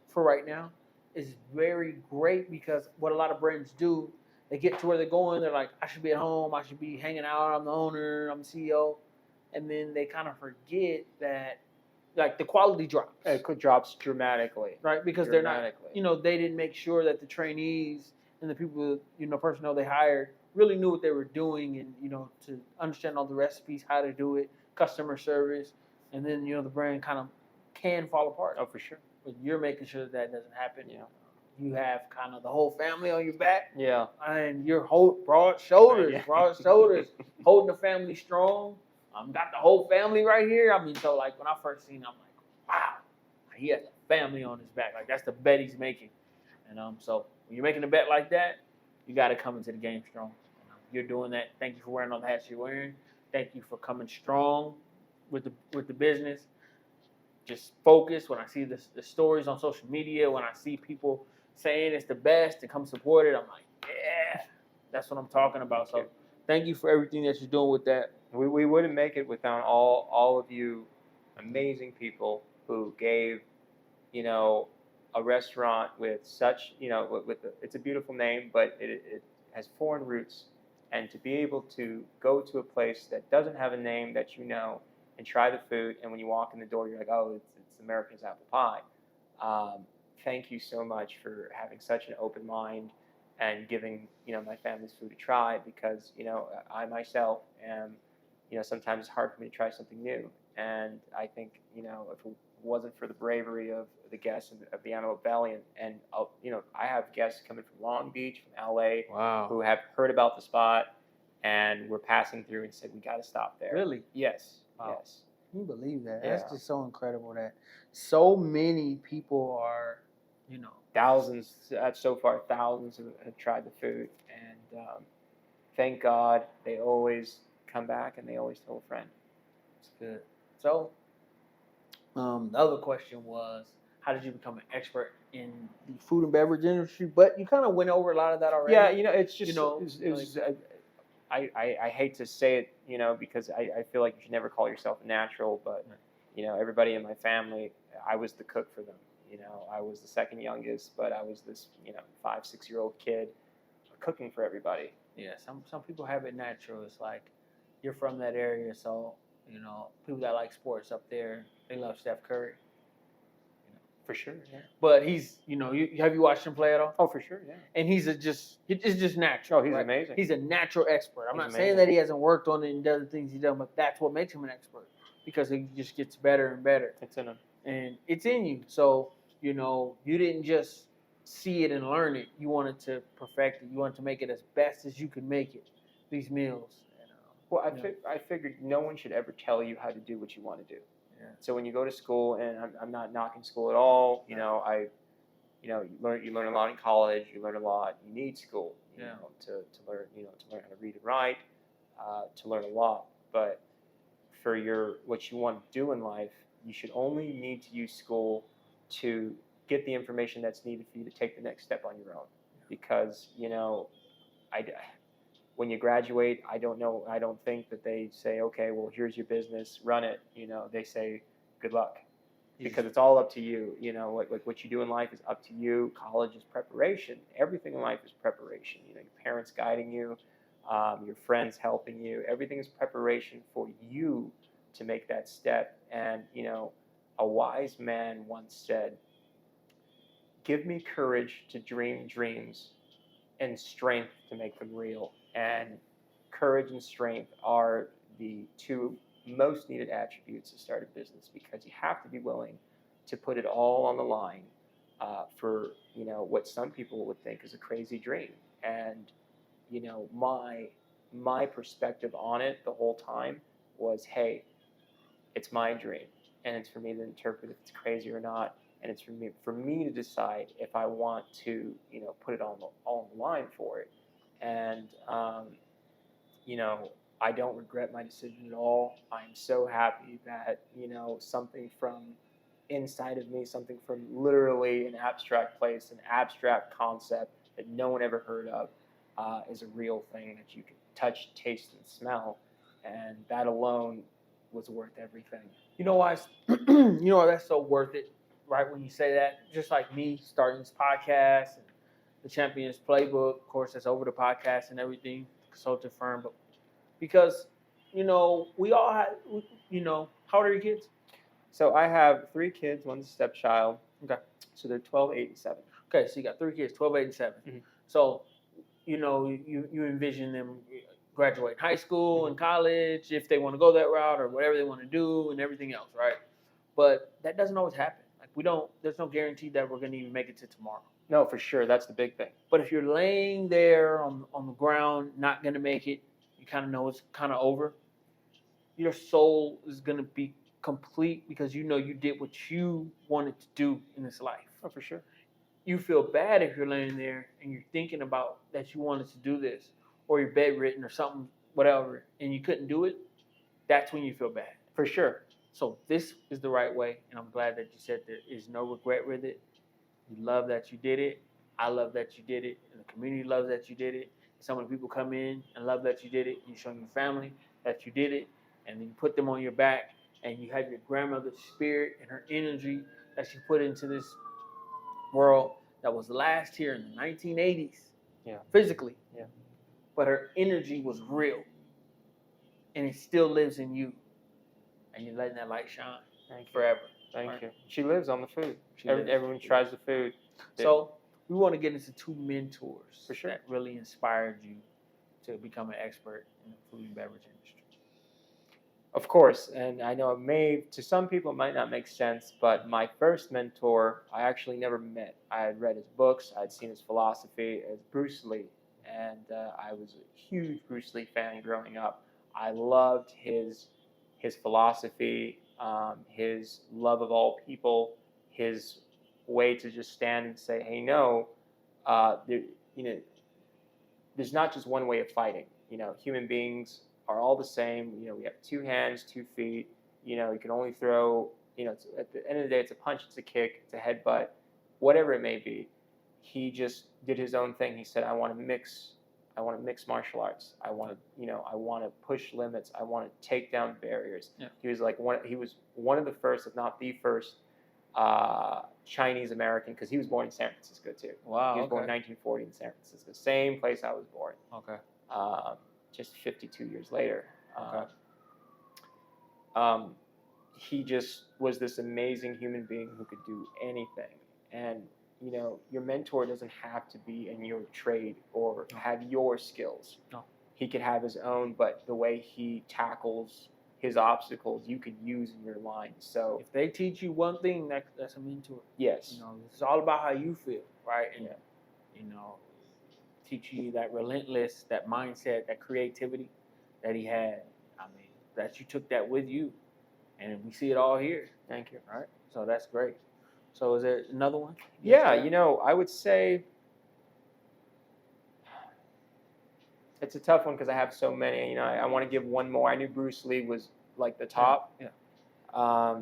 for right now is very great because what a lot of brands do, they get to where they're going, they're like, I should be at home, I should be hanging out, I'm the owner, I'm the CEO. And then they kind of forget that, like, the quality drops. It drops dramatically. Right? Because they're not, they didn't make sure that the trainees and the people, personnel they hired really knew what they were doing and, to understand all the recipes, how to do it, customer service, and then, the brand kind of can fall apart. Oh, for sure. But you're making sure that doesn't happen. Yeah. You have kind of the whole family on your back. Yeah. And you're broad shoulders, holding the family strong. Got the whole family right here. So like when I first seen him, I'm like, wow, he has a family on his back. Like that's the bet he's making. And so when you're making a bet like that, you got to come into the game strong. You're doing that. Thank you for wearing all the hats you're wearing. Thank you for coming strong with the business. Just focus. When I see the stories on social media, when I see people saying it's the best and come support it, I'm like, yeah, that's what I'm talking about. So thank you for everything that you're doing with that. We wouldn't make it without all of you amazing people who gave, a restaurant with such, it's a beautiful name, but it has foreign roots. And to be able to go to a place that doesn't have a name that and try the food, and when you walk in the door, you're like, oh, it's American's apple pie. Thank you so much for having such an open mind and giving, my family's food a try because, I myself am, sometimes it's hard for me to try something new. And I think, if it wasn't for the bravery of the guests of the Antelope Valley, and I have guests coming from Long Beach, from LA, wow, who have heard about the spot and were passing through and said, we got to stop there. Really? Yes. Wow. Yes. Can you believe that? Yeah. That's just so incredible that so many people are, Thousands have tried the food. And thank God they always come back and they always tell a friend. It's good. So, the other question was, how did you become an expert in the food and beverage industry? But you kind of went over a lot of that already. Yeah, it's just, it was I hate to say it, because I feel like you should never call yourself a natural, but, everybody in my family, I was the cook for them. I was the second youngest, but I was this, 5, 6-year-old kid cooking for everybody. Yeah, some people have it natural. It's like you're from that area, so people that like sports up there, they love Steph Curry. For sure, yeah. But he's, have you watched him play at all? Oh, for sure, yeah. And it's just natural. Oh, he's right? amazing. He's a natural expert. I'm He's not amazing. saying that he hasn't worked on it and done the things he's done, but that's what makes him an expert because he just gets better and better. It's in him. And it's in you. So, you didn't just see it and learn it. You wanted to perfect it. You wanted to make it as best as you could make it, these meals. Well, I figured no one should ever tell you how to do what you want to do. Yeah. So when you go to school, and I'm not knocking school at all, you learn a lot in college. You learn a lot. You need school, to learn, to learn how to read and write, to learn a lot. But for what you want to do in life, you should only need to use school to get the information that's needed for you to take the next step on your own. Because when you graduate, I don't think that they say, okay, well, here's your business, run it. They say, good luck, because it's all up to you. Like what you do in life is up to you. College is preparation. Everything in life is preparation. Your parents guiding you, your friends helping you. Everything is preparation for you to make that step. And a wise man once said, "Give me courage to dream dreams, and strength to make them real." And courage and strength are the two most needed attributes to start a business, because you have to be willing to put it all on the line for what some people would think is a crazy dream. And my perspective on it the whole time was, hey, it's my dream, and it's for me to interpret if it's crazy or not, and it's for me to decide if I want to put it all on the line for it. And I don't regret my decision at all. I'm so happy that something from inside of me, something from literally an abstract place, an abstract concept that no one ever heard of, is a real thing that you can touch, taste, and smell, and that alone was worth everything. You know why? You know why that's so worth it, right? When you say that, just like me starting this podcast and the Champions Playbook, of course, that's over the podcast and everything, consulting firm, but because we all have, how old are your kids? So I have 3 kids. One's a stepchild. Okay. So they're 12, 8, and 7. Okay, so you got 3 kids, 12, 8, and 7. Mm-hmm. So, you envision them graduating high school and college, if they want to go that route or whatever they want to do and everything else, right? But that doesn't always happen. Like there's no guarantee that we're going to even make it to tomorrow. No, for sure. That's the big thing. But if you're laying there on the ground, not going to make it, you kind of know it's kind of over. Your soul is going to be complete because you did what you wanted to do in this life. Oh, for sure. You feel bad if you're laying there and you're thinking about that you wanted to do this, or you're bedridden or something, whatever, and you couldn't do it. That's when you feel bad. For sure. So this is the right way, and I'm glad that you said there is no regret with it. You love that you did it. I love that you did it, and the community loves that you did it. So many people come in and love that you did it. You show your family that you did it, and then you put them on your back, and you have your grandmother's spirit and her energy that she put into this world that was last here in the 1980s. Yeah. Physically. Yeah. But her energy was real, and it still lives in you, and you're letting that light shine forever. Thank you. She lives on the food. Everyone tries the food. So we want to get into 2 mentors for sure that really inspired you to become an expert in the food and beverage industry. Of course, and I know to some people it might not make sense, but my first mentor I actually never met. I had read his books, I had seen his philosophy as Bruce Lee, and I was a huge Bruce Lee fan growing up. I loved his philosophy, his love of all people, his way to just stand and say, hey, no, there's not just one way of fighting. Human beings are all the same. We have 2 hands, 2 feet. You can only throw it's, at the end of the day, it's a punch, it's a kick, it's a headbutt, whatever it may be. He just did his own thing. He said, I want to mix martial arts. I want to push limits. I want to take down barriers. Yeah. He was one of the first, if not the first, Chinese American, because he was born in San Francisco too. Wow. He was born in 1940 in San Francisco, same place I was born. Okay. Just 52 years later. He just was this amazing human being who could do anything. And your mentor doesn't have to be in your trade or have your skills. No. He could have his own, but the way he tackles his obstacles, you could use in your line. So if they teach you one thing, that's a mentor. yes, it's all about how you feel, right? And teach you that relentless, that mindset, that creativity that he had. I mean, that you took that with you, and we see it all here. Thank you. Right? So that's great. So is there another one? Yeah, I would say it's a tough one because I have so many. I want to give one more. I knew Bruce Lee was like the top. Yeah. I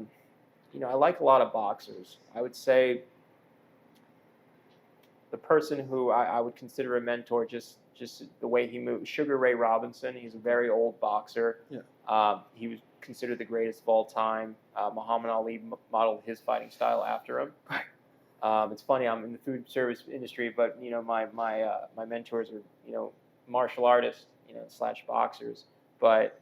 like a lot of boxers. I would say the person who I would consider a mentor, just the way he moved, Sugar Ray Robinson. He's a very old boxer. Yeah. He was considered the greatest of all time. Muhammad Ali modeled his fighting style after him. Right. It's funny, I'm in the food service industry, but my mentors are martial artists, / boxers. But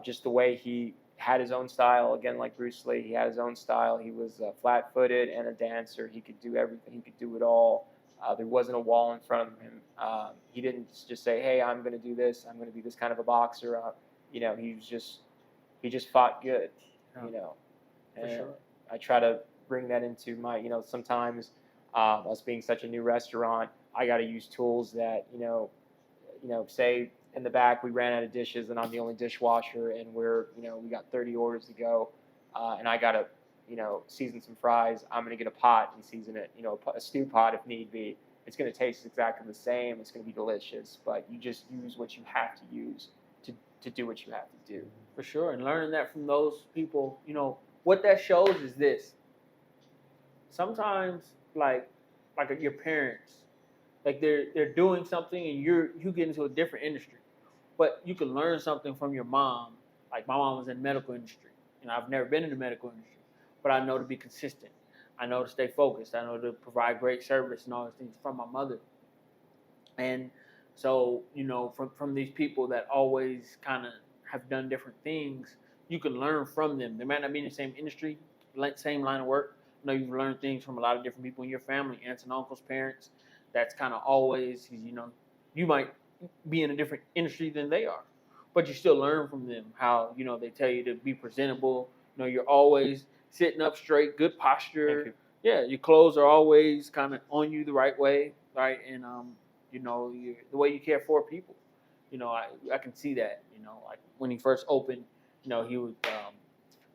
just the way he had his own style, again, like Bruce Lee, he had his own style. He was flat-footed and a dancer. He could do everything. He could do it all. There wasn't a wall in front of him. He didn't just say, "Hey, I'm going to do this. I'm going to be this kind of a boxer." He just fought good. Yeah. And For sure. I try to bring that into my, sometimes us being such a new restaurant, I got to use tools that, say in the back we ran out of dishes and I'm the only dishwasher and we got 30 orders to go, and I got to, season some fries. I'm going to get a pot and season it, a stew pot if need be. It's going to taste exactly the same. It's going to be delicious, but you just use what you have to use to do what you have to do. For sure, and learning that from those people, what that shows is this. Sometimes, like your parents, like they're doing something and you get into a different industry, but you can learn something from your mom. Like my mom was in the medical industry, and I've never been in the medical industry, but I know to be consistent. I know to stay focused. I know to provide great service and all those things from my mother. And so, from these people that always kind of have done different things, you can learn from them. They might not be in the same industry, same line of work. You've learned things from a lot of different people in your family, aunts and uncles, parents. That's kind of always, you might be in a different industry than they are, but you still learn from them how, they tell you to be presentable. You're always sitting up straight, good posture. Thank you. Yeah, your clothes are always kind of on you the right way, right? And the way you care for people. I can see that. Like when he first opened, he would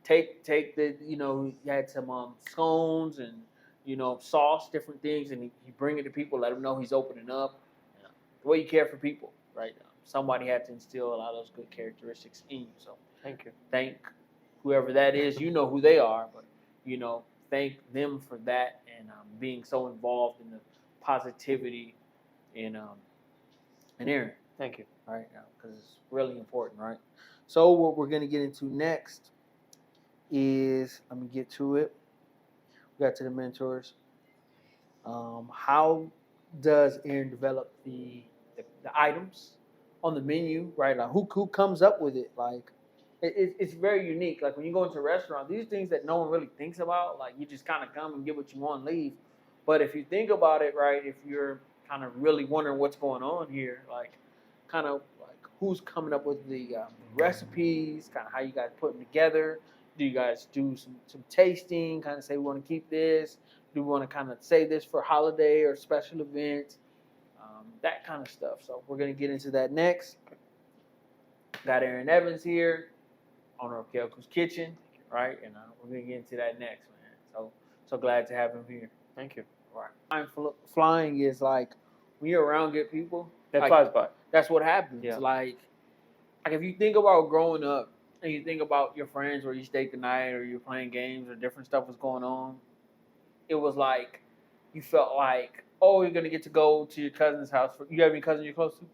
take the, he had some scones and sauce, different things, and he bring it to people, let them know he's opening up. The way you care for people, right? Somebody had to instill a lot of those good characteristics in you. So Thank you. thank whoever that is. You know who they are, but thank them for that and being so involved in the positivity in Aaron. Thank you. Right now, because it's really important, right? So what we're going to get into next is, let me get to it. We got to the mentors. How does Aaron develop the items on the menu, right? Like who comes up with it? Like it's very unique. Like when you go into a restaurant, these are things that no one really thinks about. Like you just kind of come and get what you want and leave. But if you think about it, right, if you're kind of really wondering what's going on here, like kind of like who's coming up with the recipes, kind of how you guys put them together. Do you guys do some tasting, kind of say we want to keep this? Do we want to kind of save this for holiday or special events? That kind of stuff. So we're going to get into that next. Got Aaron Evans here, owner of Kyoko's Kitchen, right? And we're going to get into that next, man. So glad to have him here. Thank you. Right. Flying is like when you're around good people. That like, flies by. That's what happens. Yeah. Like if you think about growing up and you think about your friends where you stayed the night or you're playing games or different stuff was going on, it was like you felt like, oh, you're gonna get to go to your cousin's house. You have any cousins you're close to?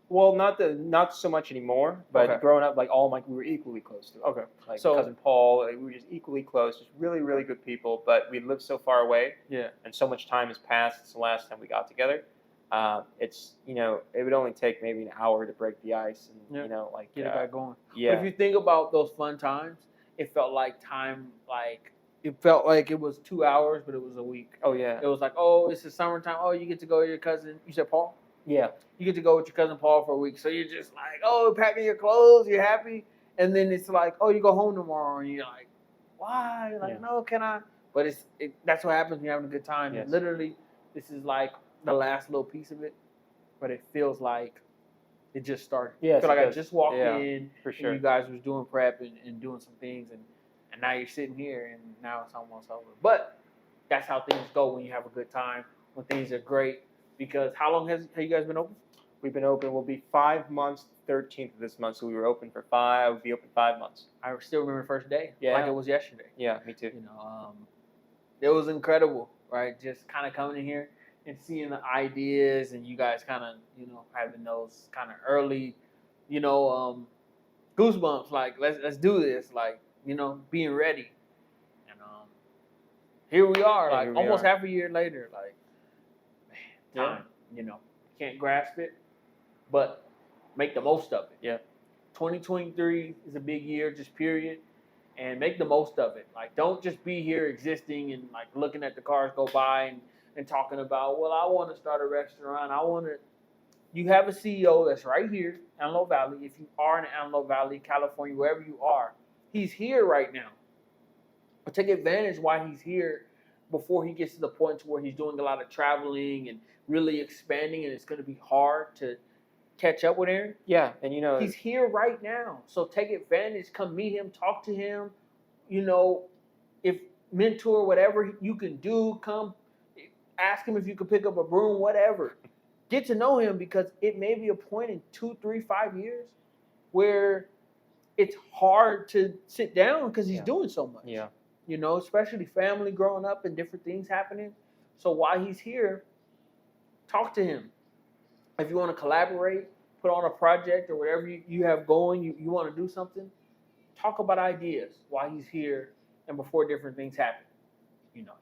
Well, not so much anymore, but Okay. growing up, like we were equally close to it. Okay. Like So- cousin Paul, like, we were just equally close, just really, really good people. But we lived so far away, Yeah. and so much time has passed since the last time we got together. It's it would only take maybe an hour to break the ice, and Yeah. like Get it back going. yeah, But if you think about those fun times, it felt like time, like it felt like it was 2 hours, but it was a week. oh yeah, It was like, oh, it's the summertime. Oh, you get to go with your cousin. You said Paul? yeah, You get to go with your cousin Paul for a week. So you're just like, oh, packing your clothes, you're happy. And then it's like, oh, you go home tomorrow, and you're like, why? You're like, Yeah. no, can I? But that's what happens when you're having a good time. Yes. Literally, this is like the last little piece of it, but it feels like it just started. Yes, I feel like it I does. just walked Yeah, in, for and sure. you guys was doing prep and doing some things, and now you're sitting here, and now it's almost over. But that's how things go when you have a good time, when things are great. Because how long have you guys been open? We've been open. We'll be 5 months, 13th of this month. So we were open for 5. We'll be open 5 months. I still remember the first day, Yeah. like it was yesterday. Yeah, me too. It was incredible, right? Just kind of coming in here and seeing the ideas, and you guys kind of, having those kind of early, goosebumps. Like let's do this, like being ready. And here we are, Yeah, like here we almost are. half a year later, like man, time. Can't grasp it, but make the most of it. Yeah. 2023 is a big year, just period. And make the most of it. Like, don't just be here existing and like looking at the cars go by and talking about, well, I want to start a restaurant. You have a CEO that's right here, Antelope Valley. If you are in Antelope Valley, California, wherever you are, he's here right now. But take advantage while he's here before he gets to the point to where he's doing a lot of traveling and really expanding, and it's going to be hard to catch up with Aaron. Yeah, and He's here right now. So take advantage, come meet him, talk to him. If mentor, whatever you can do, come ask him if you could pick up a broom, whatever. Get to know him, because it may be a point in 2, 3, 5 years where it's hard to sit down because he's doing so much. Yeah. Especially family growing up and different things happening. So while he's here, talk to him. If you want to collaborate, put on a project or whatever you have going, you want to do something, talk about ideas while he's here and before different things happen.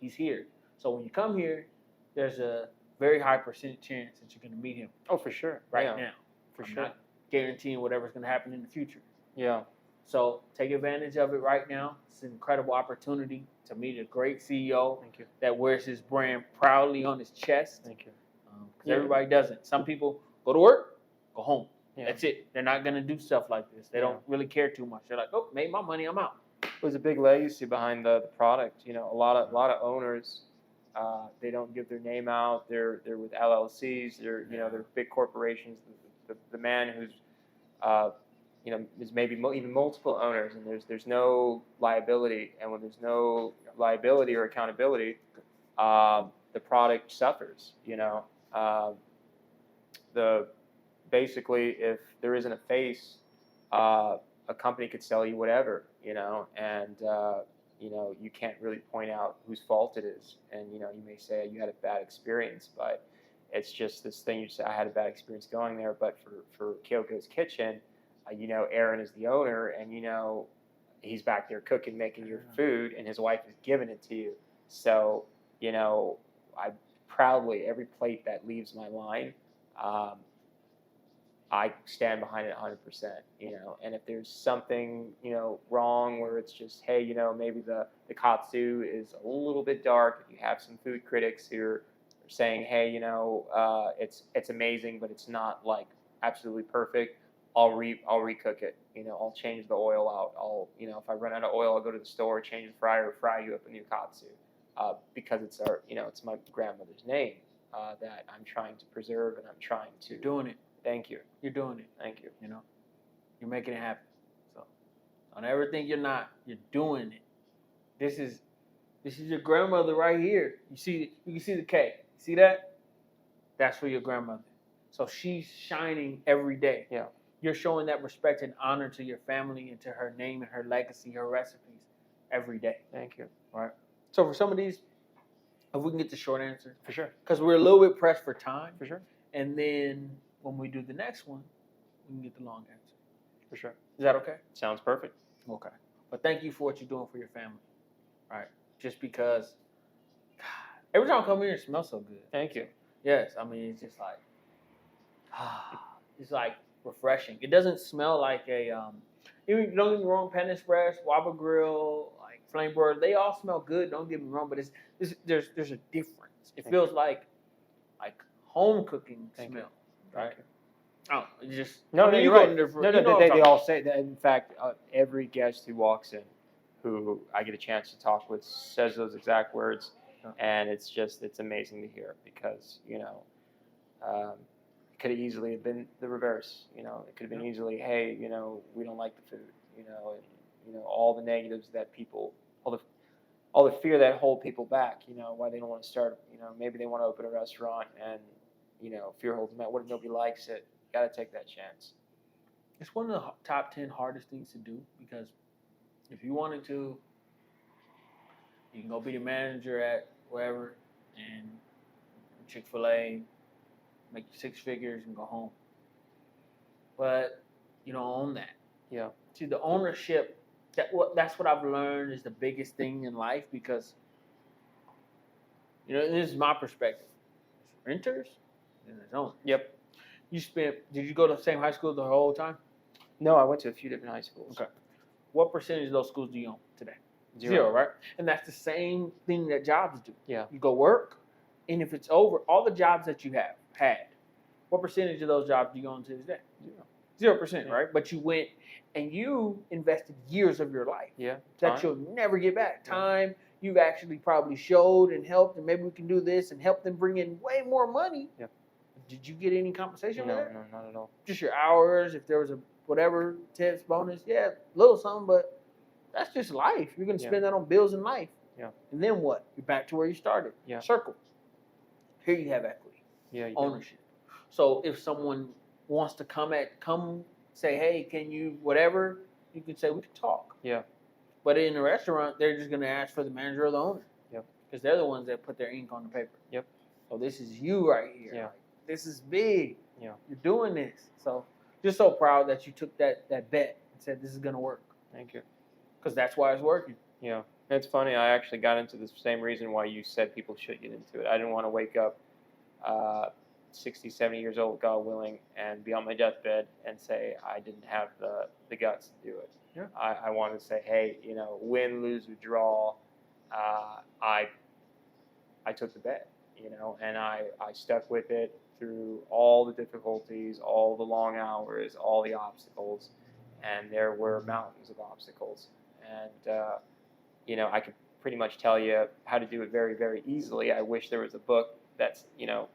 He's here. So when you come here, there's a very high percent chance that you're going to meet him Oh, for sure. right now. For I'm sure. not guaranteeing whatever's going to happen in the future. Yeah. So take advantage of it right now. It's an incredible opportunity to meet a great CEO Thank you. that wears his brand proudly on his chest. Thank you. Because Yeah. everybody doesn't. Some people go to work, go home. Yeah. That's it. They're not going to do stuff like this. They don't really care too much. They're like, oh, made my money, I'm out. There's a big legacy behind the product. A lot of owners, they don't give their name out. They're with LLCs. They're big corporations. The man who's is maybe even multiple owners, and there's no liability. And when there's no liability or accountability, the product suffers. Basically, if there isn't a face, a company could sell you whatever, and you can't really point out whose fault it is. And you may say you had a bad experience, but it's just this thing. You say I had a bad experience going there, but for Kyoko's Kitchen, Aaron is the owner, and he's back there cooking, making your food, and his wife is giving it to you. So I proudly, every plate that leaves my line, I stand behind it 100%, and if there's something, wrong, where it's just, hey, maybe the katsu is a little bit dark. If you have some food critics who are saying, hey, it's amazing, but it's not like absolutely perfect, I'll recook it. I'll change the oil out. If I run out of oil, I'll go to the store, change the fryer, fry you up a new katsu, because it's it's my grandmother's name that I'm trying to preserve, and I'm trying to. You're doing it. Thank you. You're doing it. Thank you. You're making it happen. So don't ever think you're not. You're doing it. This is your grandmother right here. You can see the K. See that? That's for your grandmother. So she's shining every day. Yeah. you're showing that respect and honor to your family and to her name and her legacy, her recipes every day. Thank you. Right. So for some of these, if we can get the short answer, For sure. because we're a little bit pressed for time. For sure. And then when we do the next one, we can get the long answer. For sure. Is that okay? Sounds perfect. Okay. But thank you for what you're doing for your family. Right. Just because, God, every time I come here, it smells so good. Thank you. Yes. I mean, it's just like, it's like refreshing. It doesn't smell like a, don't get me wrong, Pan Express, Waba Grill, like Flame Broiler, they all smell good. Don't get me wrong, but there's a difference. It feels like home cooking smell, right? Oh, it just no, I mean, you're right. No, they all say that. In fact, every guest who walks in, who I get a chance to talk with, says those exact words, and it's amazing to hear because it could have easily have been the reverse. It could have been easily, hey, we don't like the food, and all the negatives that people, all the fear that hold people back, why they don't want to start, maybe they want to open a restaurant and, fear holds them back. What if nobody likes it? Got to take that chance. It's one of the top 10 hardest things to do because if you wanted to, you can go be the manager at wherever and Chick-fil-A, make 6 figures and go home. But you don't own that. Yeah. See, the ownership, that's what I've learned is the biggest thing in life because, this is my perspective. There's renters and there's owners. Yep. Did you go to the same high school the whole time? No, I went to a few different high schools. Okay. What percentage of those schools do you own today? Zero, right? And that's the same thing that jobs do. Yeah. You go work, and if it's over, all the jobs that you have had, what percentage of those jobs do you own to this day? 0%, right? But you went and you invested years of your life that you'll never get back. Time you've actually probably showed and helped, and maybe we can do this and help them bring in way more money. Yeah. Did you get any compensation for that? No, not at all. Just your hours, if there was a whatever tips, bonus, little something, but that's just life. You're going to spend that on bills in life. Yeah. And then what? You're back to where you started. Yeah. Circle. Here you have equity. Yeah. Ownership. So if someone wants to come say, hey, can you whatever, you can say we can talk. Yeah. But in a restaurant, they're just going to ask for the manager or the owner. Yep. Because they're the ones that put their ink on the paper. Yep. So this is you right here. Yeah. Like, this is big. Yeah. You're doing this. So just so proud that you took that bet and said this is going to work. Thank you. Because that's why it's working. Yeah. It's funny. I actually got into the same reason why you said people should get into it. I didn't want to wake up 60, 70 years old, God willing, and be on my deathbed and say I didn't have the guts to do it. Yeah. I wanted to say, hey, win, lose, or draw, I took the bet, and I stuck with it through all the difficulties, all the long hours, all the obstacles, and there were mountains of obstacles. And, I could pretty much tell you how to do it very, very easily. I wish there was a book that's,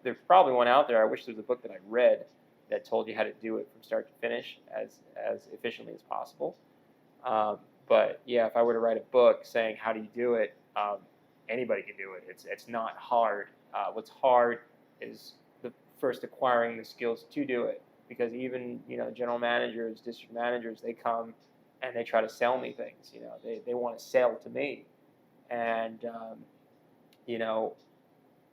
there's probably one out there. I wish there was a book that I read that told you how to do it from start to finish as efficiently as possible. But yeah, if I were to write a book saying how do you do it, anybody can do it. It's not hard. What's hard is the first acquiring the skills to do it. Because even general managers, district managers, they come and they try to sell me things. They want to sell to me, and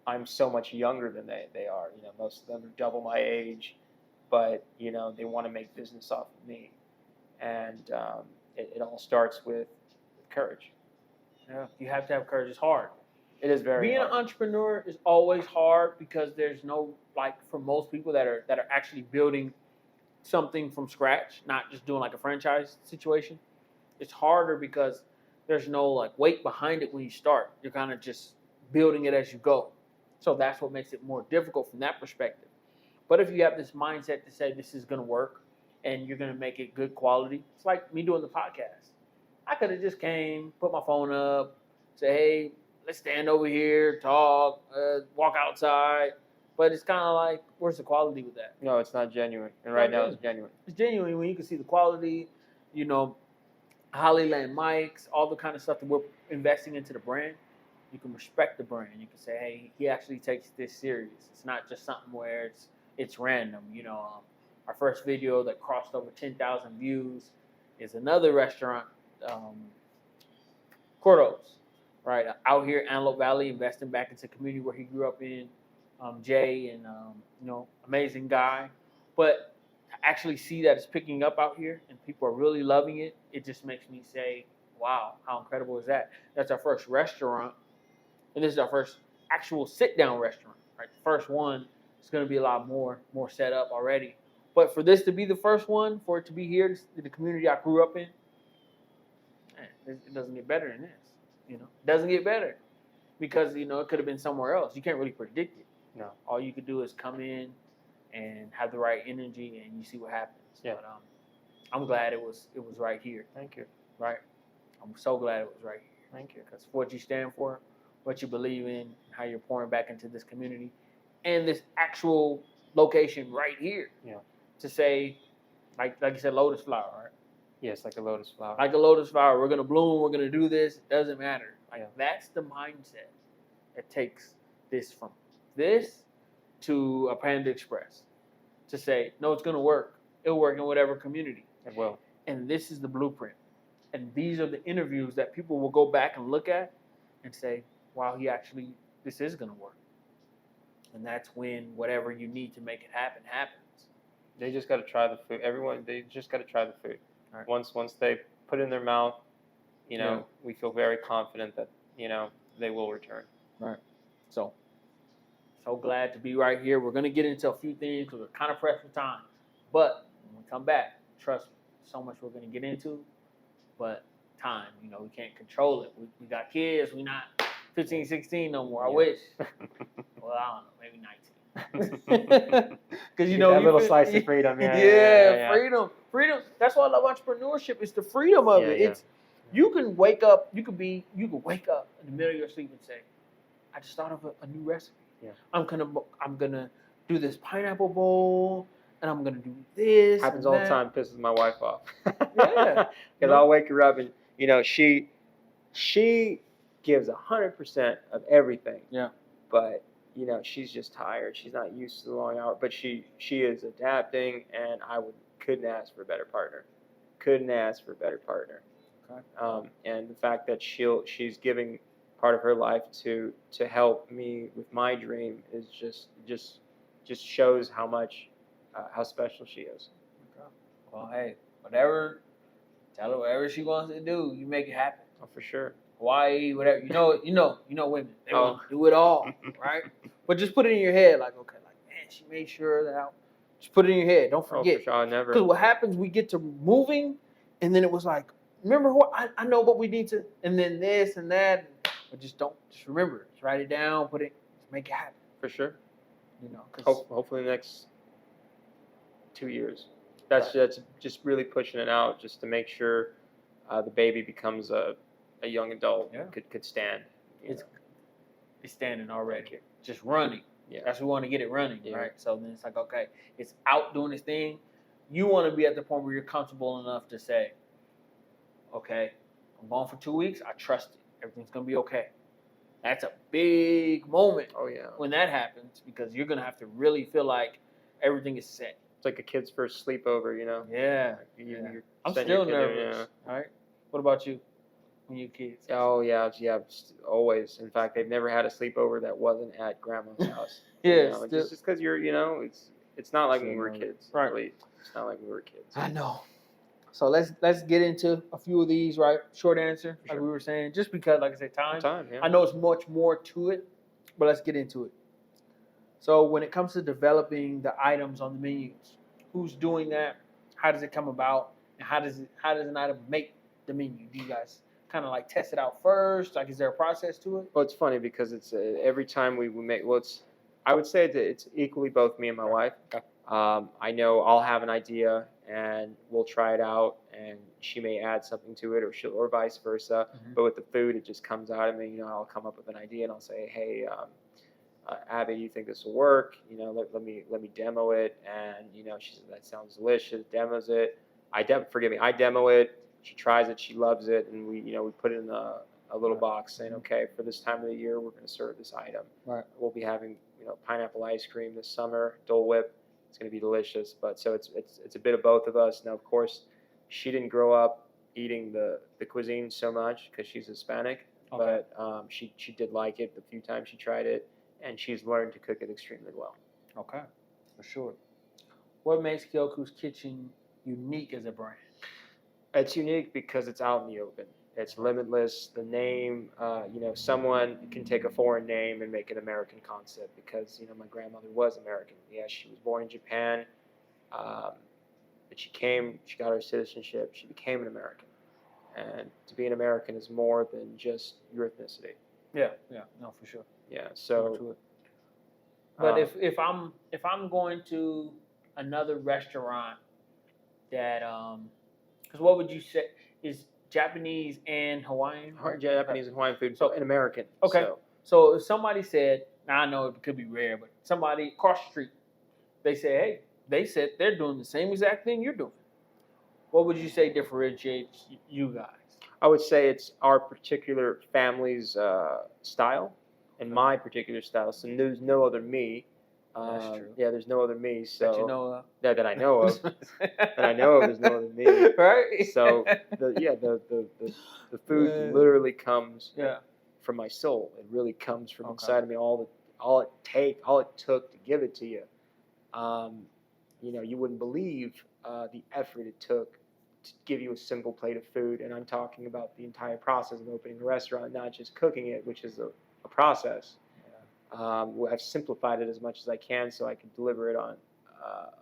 I'm so much younger than they are. Most of them are double my age, but they want to make business off of me, and it all starts with courage. Yeah, you have to have courage. It's hard. It is very Being hard. an entrepreneur is always hard because there's no, for most people that are actually building something from scratch, not just doing like a franchise situation. It's harder because there's no weight behind it when you start. You're kind of just building it as you go. So that's what makes it more difficult from that perspective. But if you have this mindset to say this is going to work and you're going to make it good quality, it's like me doing the podcast. I could have just came, put my phone up, say, hey, let's stand over here, talk, walk outside. But it's kind of like, where's the quality with that? No, it's not genuine. And right now it's genuine. It's genuine when you can see the quality, Hollyland mics, all the kind of stuff that we're investing into the brand. You can respect the brand. You can say, hey, he actually takes this serious. It's not just something where it's random. our first video that crossed over 10,000 views is another restaurant, Cordo's, right? Out here in Antelope Valley, investing back into the community where he grew up in. Jay and amazing guy, but to actually see that it's picking up out here and people are really loving it, it just makes me say, wow, how incredible is that? That's our first restaurant, and this is our first actual sit-down restaurant, right? The first one is going to be a lot more set up already, but for this to be the first one, for it to be here, the community I grew up in, man, it doesn't get better than this. It doesn't get better because it could have been somewhere else. You can't really predict it. No. All you could do is come in and have the right energy, and you see what happens. Yeah. But I'm glad it was right here. Thank you. Right. I'm so glad it was right here. Thank you. Because what you stand for, what you believe in, how you're pouring back into this community, and this actual location right here. Yeah. To say, like you said, lotus flower, right? Yes, like a lotus flower. Like a lotus flower. We're gonna bloom. We're gonna do this. It doesn't matter. That's the mindset that takes this from this to a Panda Express, to say, no, it's going to work. It'll work in whatever community. It will. And this is the blueprint. And these are the interviews that people will go back and look at and say, wow, this is going to work. And that's when whatever you need to make it happen happens. They just got to try the food. They just got to try the food. Right. Once they put it in their mouth, we feel very confident that, they will return. Right. So glad to be right here. We're going to get into a few things because we're kind of pressed for time. But when we come back, trust me, so much we're going to get into. But time, we can't control it. We got kids. We're not 15, 16 no more. I wish. Well, I don't know, maybe 19. Because, that little slice of freedom. Yeah, freedom. Freedom. That's why I love entrepreneurship. It's the freedom of it. It's you can wake up. You can wake up in the middle of your sleep and say, I just thought of a new recipe. Yeah. I'm gonna do this pineapple bowl, and I'm gonna do this. Happens all the time. Pisses my wife off. Yeah. Because I'll wake her up and she gives 100% of everything. Yeah. But she's just tired. She's not used to the long hour. But she is adapting, and I couldn't ask for a better partner. Okay. And the fact that she's giving part of her life to help me with my dream is just shows how much how special she is. Okay. Well, hey, tell her whatever she wants to do, you make it happen. Oh, for sure. Hawaii, whatever. You know women. They want to do it all, right? But just put it in your head, like, okay, like, man, she made sure that just put it in your head. Don't forget. Oh, for sure, never. Because what happens, we get to moving, and then it was like, remember what I know what we need to, and then this and that. But just remember it. Just write it down, just make it happen. For sure. Cause hopefully the next 2 years. That's just really pushing it out, just to make sure the baby becomes a young adult. Yeah. Could stand. It's standing already. Just running. Yeah. That's what we want to get it running, Yeah. right? So then it's like, okay, it's out doing its thing. You want to be at the point where you're comfortable enough to say, okay, I'm gone for 2 weeks. I trust it. Everything's going to be okay. That's a big moment. Oh, yeah. When that happens, because you're going to have to really feel like everything is set. It's like a kid's first sleepover, Yeah. I'm still nervous. All right. What about you when you're kids? Oh, yeah, always. In fact, they've never had a sleepover that wasn't at grandma's house. Yeah. Just because you're, it's not like when we were kids. Right. Really. It's not like when we were kids. I know. So let's get into a few of these, right? Short answer, like we were saying, just because, like I said, time. Yeah. I know it's much more to it, but let's get into it. So when it comes to developing the items on the menus, who's doing that? How does it come about? And how does an item make the menu? Do you guys kind of like test it out first? Like, is there a process to it? Well, it's funny because it's every time we make. Well, I would say that it's equally both me and my wife. Okay. I know I'll have an idea and we'll try it out, and she may add something to it, or vice versa. Mm-hmm. But with the food, it just comes out of me. I'll come up with an idea and I'll say, hey, Abby, you think this will work? Let me demo it. And she says that sounds delicious. Demos it. I demo it. She tries it. She loves it, and we put it in a little box saying, okay, for this time of the year, we're going to serve this item. Right. We'll be having pineapple ice cream this summer, Dole Whip. It's going to be delicious. But so it's a bit of both of us. Now, of course, she didn't grow up eating the cuisine so much because she's Hispanic, Okay. but she did like it the few times she tried it, and she's learned to cook it extremely well. Okay, for sure. What makes Kyoko's Kitchen unique as a brand? It's unique because it's out in the open. It's limitless. The name, someone can take a foreign name and make an American concept because, my grandmother was American. Yes, she was born in Japan, but she got her citizenship, she became an American. And to be an American is more than just your ethnicity. Yeah, no, for sure. Yeah, so. But if I'm going to another restaurant that because what would you say is Japanese and Hawaiian? Japanese and Hawaiian food, So an American. Okay. So if somebody said, now I know it could be rare, but somebody across the street, they say, hey, they said they're doing the same exact thing you're doing. What would you say differentiates you guys? I would say it's our particular family's style and my particular style. So there's no other me. That's true. Yeah, there's no other me. So that you know of. That I know of. That I know of, there's no other me. Right. So the food literally comes from my soul. It really comes from inside of me. All it took to give it to you. You wouldn't believe the effort it took to give you a simple plate of food, and I'm talking about the entire process of opening a restaurant, not just cooking it, which is a process. I've simplified it as much as I can so I can deliver it on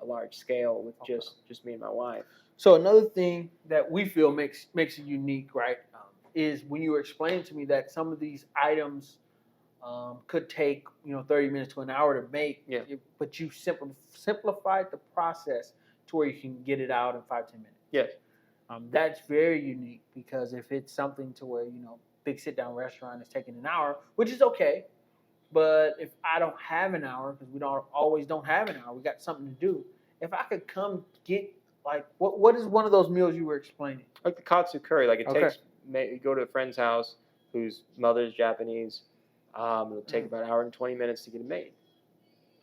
a large scale with just me and my wife. So another thing that we feel makes it unique, right, is when you were explaining to me that some of these items could take 30 minutes to an hour to make, but you simplified the process to where you can get it out in 5-10 minutes. Yes. That's very unique because if it's something to where big sit down restaurant is taking an hour, which is okay. But if I don't have an hour, because we always don't have an hour, we got something to do. If I could come get what is one of those meals you were explaining? Like the katsu curry. Like you go to a friend's house whose mother's Japanese. It'll take about an hour and 20 minutes to get it made.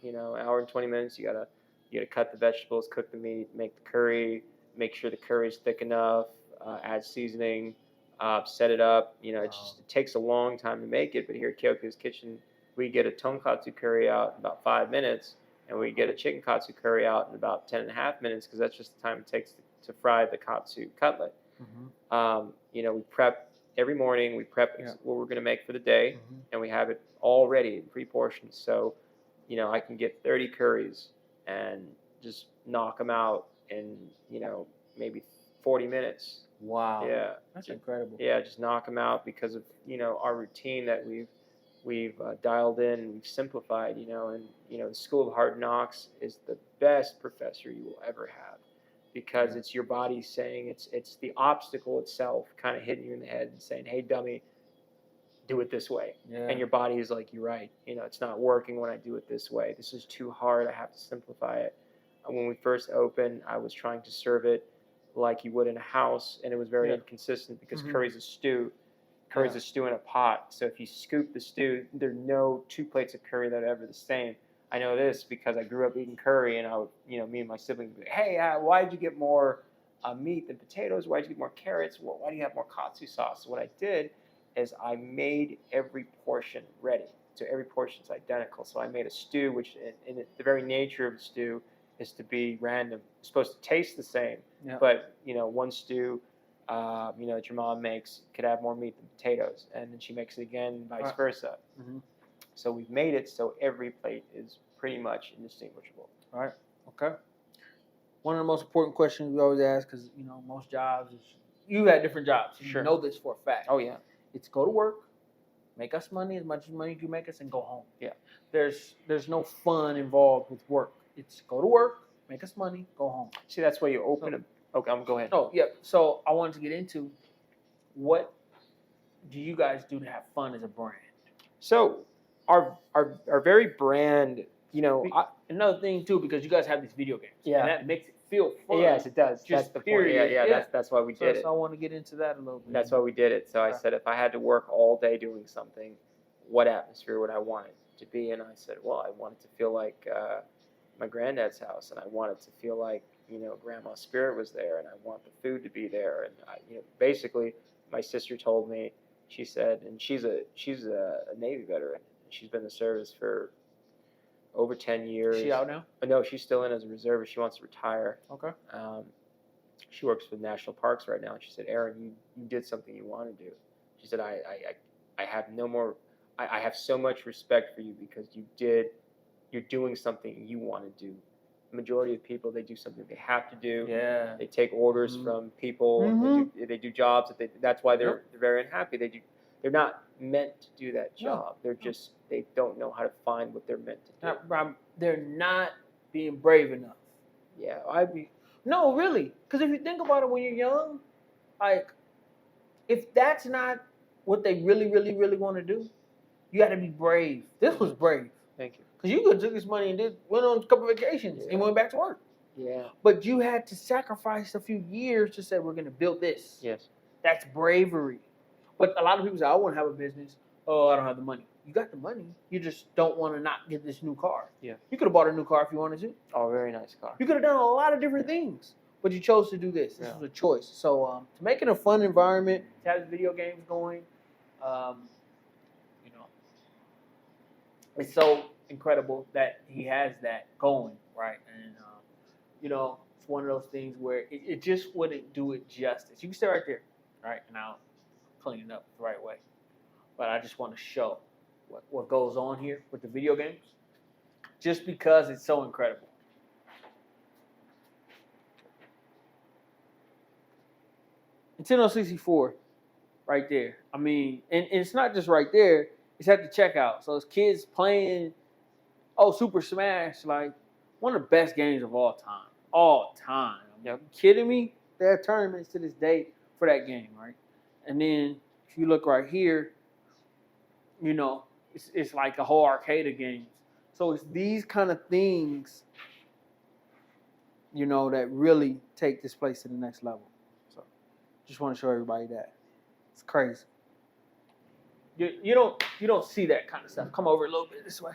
An hour and 20 minutes. You gotta cut the vegetables, cook the meat, make the curry, make sure the curry is thick enough, add seasoning, set it up. It takes a long time to make it. But here at Kyoko's Kitchen, we get a tonkatsu curry out in about 5 minutes, and we get a chicken katsu curry out in about 10.5 minutes because that's just the time it takes to fry the katsu cutlet. We prep every morning. We prep what we're going to make for the day, and we have it all ready in pre-portions. So, I can get 30 curries and just knock them out in, maybe 40 minutes. Wow. Yeah. That's incredible. Yeah, just knock them out because of, our routine that we've dialed in and we've simplified, and the School of Hard Knocks is the best professor you will ever have because it's your body saying it's the obstacle itself kind of hitting you in the head and saying, hey dummy, do it this way. And your body is like, you're right, it's not working when I do it this way. This is too hard. I have to simplify it. When we first opened, I was trying to serve it like you would in a house, and it was very inconsistent because curry's a stew. Curry's a stew in a pot. So if you scoop the stew, there are no 2 plates of curry that are ever the same. I know this because I grew up eating curry, and I would, me and my siblings would be, hey, why did you get more meat than potatoes? Why did you get more carrots? Why do you have more katsu sauce? So what I did is I made every portion ready. So every portion is identical. So I made a stew, which in the very nature of the stew is to be random. It's supposed to taste the same, but one stew that your mom makes could have more meat than potatoes, and then she makes it again, vice versa. So we've made it so every plate is pretty much indistinguishable. All right. Okay. One of the most important questions we always ask, because most jobs you had different jobs. You know this for a fact. Oh yeah. It's go to work, make us money, as much money as you make us, and go home. Yeah. There's no fun involved with work. It's go to work, make us money, go home. See, that's why you open a. Okay, go ahead. Oh, yeah. So I wanted to get into what do you guys do to have fun as a brand? So our very brand, another thing too, because you guys have these video games. Yeah. And that makes it feel fun. Yes, it does. Just that's the period. point. Yeah. That's why we did it. So I want to get into that a little bit. That's why we did it. So I said, if I had to work all day doing something, what atmosphere would I want it to be? And I said, well, I want it to feel like, my granddad's house, and I want it to feel like, you know, grandma's spirit was there, and I want the food to be there. And you know, basically, my sister told me, she said, and she's a Navy veteran. She's been in the service for over 10 years. Is she out now? No, she's still in as a reservist. She wants to retire. Okay. She works with national parks right now. And she said, Aaron, you did something you want to do. She said, I have no more. I have so much respect for you because you're doing something you want to do. The majority of people, they do something they have to do. Yeah. They take orders from people. They do jobs that's why they're very unhappy. They're not meant to do that job. They're just, they don't know how to find what they're meant to do. They're not being brave enough. Yeah, No, really. Because if you think about it, when you're young, like, if that's not what they really, really, really want to do, you got to be brave. This was brave. Thank you. Because you could have took this money and went on a couple of vacations and went back to work. Yeah. But you had to sacrifice a few years to say, we're going to build this. Yes. That's bravery. But a lot of people say, I want to have a business. Oh, I don't have the money. You got the money. You just don't want to not get this new car. Yeah. You could have bought a new car if you wanted to. Oh, very nice car. You could have done a lot of different things. But you chose to do this. This was a choice. So to make it a fun environment, to have video games going, you know, it's so incredible that he has that going, right? And, you know, it's one of those things where it just wouldn't do it justice. You can stay right there, right? And I'll clean it up the right way. But I just want to show what goes on here with the video games, just because it's so incredible. Nintendo 64, right there. I mean, and it's not just right there. It's at the checkout. So it's kids playing, Super Smash, like one of the best games of all time. All time. Are you kidding me? They have tournaments to this day for that game, right? And then if you look right here, you know, it's like a whole arcade of games. So it's these kind of things, you know, that really take this place to the next level. So just want to show everybody that. It's crazy. You don't see that kind of stuff. Come over a little bit this way.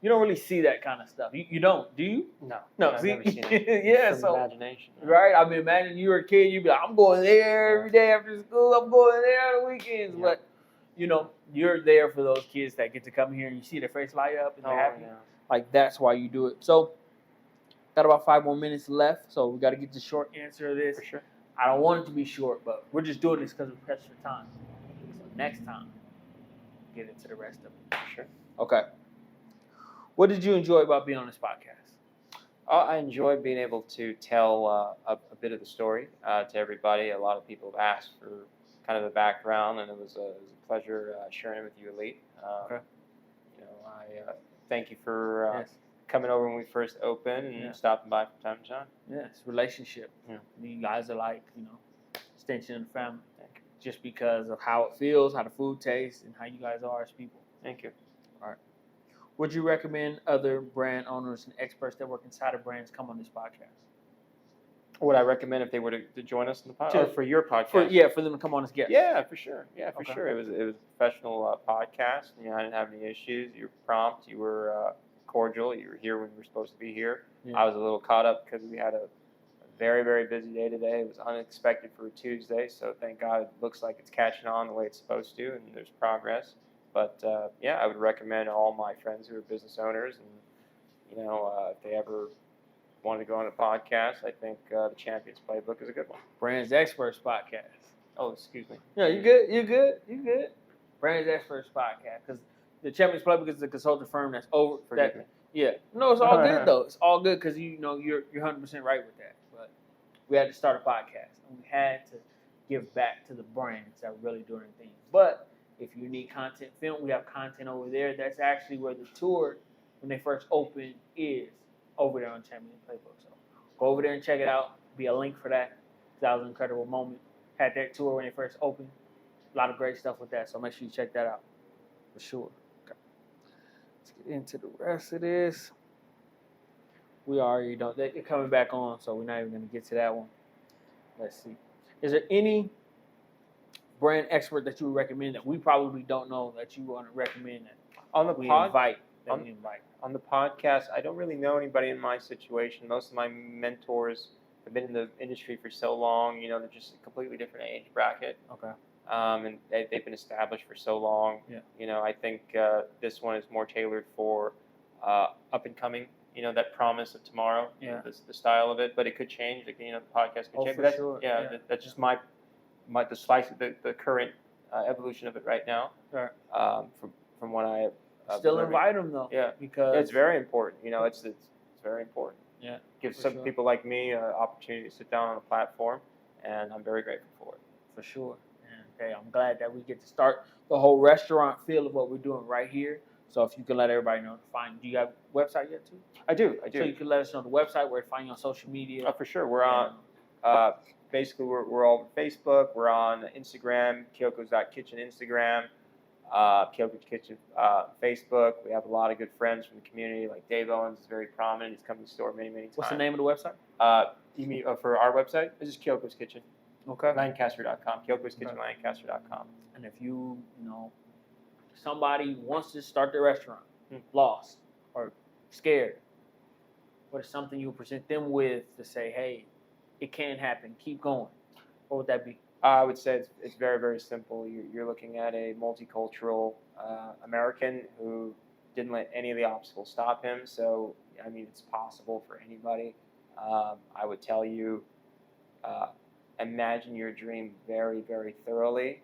You don't really see that kind of stuff. You don't, do you? No. I've never seen it. Yeah, From so imagination. right. I mean, imagine you were a kid. You'd be like, I'm going there every day after school. I'm going there on the weekends. Yeah. But you know, you're there for those kids that get to come here and you see their face light up and they're happy. Yeah. Like that's why you do it. So, got about 5 more minutes left. So we got to get the short answer of this. For sure. I don't want it to be short, but we're just doing this because we're pressed for time. So next time, get into the rest of it. For sure. Okay. What did you enjoy about being on this podcast? I enjoy being able to tell a bit of the story to everybody. A lot of people have asked for kind of the background, and it was a pleasure sharing it with you, Elite. Okay. You know, I thank you for Yes. coming over when we first opened and stopping by from time to time. Yes, relationship. Yeah. You guys are like, you know, extension of the family. Just because of how it feels, how the food tastes, and how you guys are as people. Thank you. All right. Would you recommend other brand owners and experts that work inside of brands come on this podcast? Would I recommend if they were to join us in the podcast? Or for your podcast? For them to come on as guests. Yeah, for sure. Yeah, for Okay. sure. It was a professional podcast. You know, I didn't have any issues. You were prompt. You were cordial. You were here when you were supposed to be here. Yeah. I was a little caught up because we had a very, very busy day today. It was unexpected for a Tuesday, so thank God it looks like it's catching on the way it's supposed to, and there's progress. But yeah, I would recommend all my friends who are business owners, and you know, if they ever wanted to go on a podcast, I think the Champions Playbook is a good one. Brands Experts podcast. Oh, excuse me. Yeah, you good? You good? You good? Brands Experts podcast, because the Champions Playbook is a consulting firm that's over. Forgive me. Yeah, no, it's all good though. It's all good because you know you're 100% right with that. But we had to start a podcast, and we had to give back to the brands that are really doing things. But if you need content film, we have content over there. That's actually where the tour, when they first opened, is over there on Champions Playbook. So go over there and check it out. Be a link for that. That was an incredible moment. Had that tour when they first opened. A lot of great stuff with that. So make sure you check that out for sure. Okay. Let's get into the rest of this. We already don't. They're coming back on, so we're not even going to get to that one. Let's see. Is there any brand expert that you would recommend that we probably don't know that you want to recommend that On the we pod, invite that we invite? On the podcast, I don't really know anybody in my situation. Most of my mentors have been in the industry for so long. They're just a completely different age bracket. Okay. And they've been established for so long. Yeah. I think this one is more tailored for up and coming. That promise of tomorrow. Yeah. The style of it, but it could change. Like, the podcast could change. For But sure. That's just the slice of the current evolution of it right now. Right. From what I still invite them though. Yeah. Because it's very important. It's very important. Yeah. Gives some people like me an opportunity to sit down on a platform, and I'm very grateful for it. For sure. Okay, I'm glad that we get to start the whole restaurant feel of what we're doing right here. So if you can let everybody know to find, do you have a website yet too? I do. So you can let us know the website, where to find you on social media. Oh, for sure. We're on, basically we're all over Facebook. We're on Instagram, Kyoko's.kitchen Instagram, Kyoko's Kitchen Facebook. We have a lot of good friends from the community, like Dave Owens is very prominent. He's come to the store many times. What's the name of the website? You mean for our website? This is Kyoko's Kitchen. Okay. Lancaster.com. Kyoko's Kitchen, Lancaster.com. And if somebody wants to start their restaurant, lost or scared, what is something you would present them with to say, hey, it can happen, keep going? What would that be? I would say it's very, very simple. You're looking at a multicultural American who didn't let any of the obstacles stop him. So, it's possible for anybody. I would tell you, imagine your dream very, very thoroughly,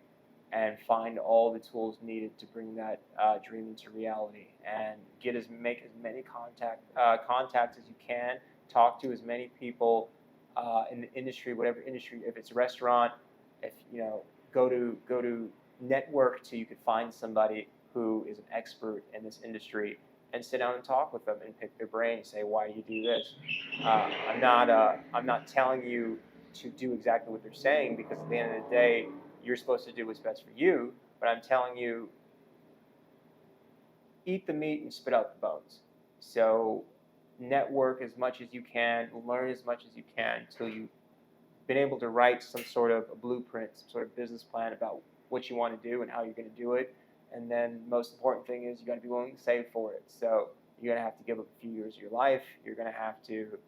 and find all the tools needed to bring that dream into reality. And make as many contacts as you can. Talk to as many people in the industry, whatever industry. If it's a restaurant, if go to network till you could find somebody who is an expert in this industry, and sit down and talk with them and pick their brain and say, why do you do this? I'm not telling you to do exactly what they're saying, because at the end of the day, you're supposed to do what's best for you. But I'm telling you, eat the meat and spit out the bones. So network as much as you can, learn as much as you can, until you've been able to write some sort of a blueprint, some sort of business plan about what you want to do and how you're going to do it. And then most important thing is you got to be willing to save for it. So you're going to have to give up a few years of your life. You're going to have to,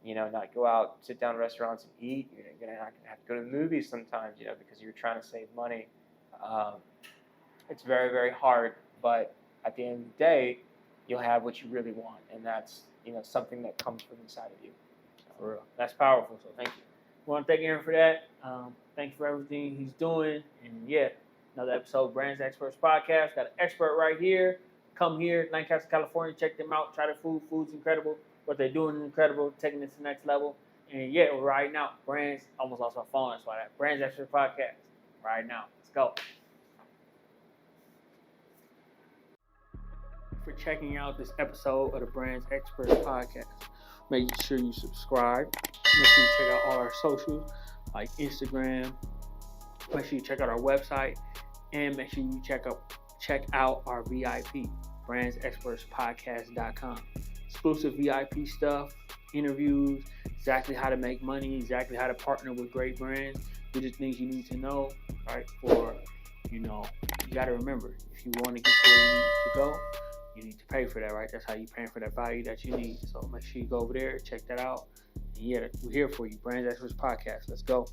not go out, sit down in restaurants and eat. You're going to have to go to the movies sometimes, because you're trying to save money. It's very, very hard, but at the end of the day, you'll have what you really want, and that's something that comes from inside of you. For real, that's powerful. So thank you. We want to thank Aaron for that. Thank you for everything he's doing, and another episode of Brands Experts Podcast. Got an expert right here. Come here, Lancaster, California. Check them out. Try the food. Food's incredible. What they're doing is incredible. Taking it to the next level. And we're riding out. Brands. Almost lost my phone. That's why that Brands Experts Podcast. Right now. Let's go. For checking out this episode of the Brands Experts Podcast. Make sure you subscribe. Make sure you check out all our socials like Instagram. Make sure you check out our website, and make sure you check out our VIP, brandsexpertspodcast.com. Exclusive VIP stuff, interviews, exactly how to make money, exactly how to partner with great brands. These are things you need to know, right? You got to remember, if you want to get to where you need to go, you need to pay for that, right? That's how you're paying for that value that you need. So make sure you go over there, check that out. And we're here for you. Brands Experts Podcast. Let's go.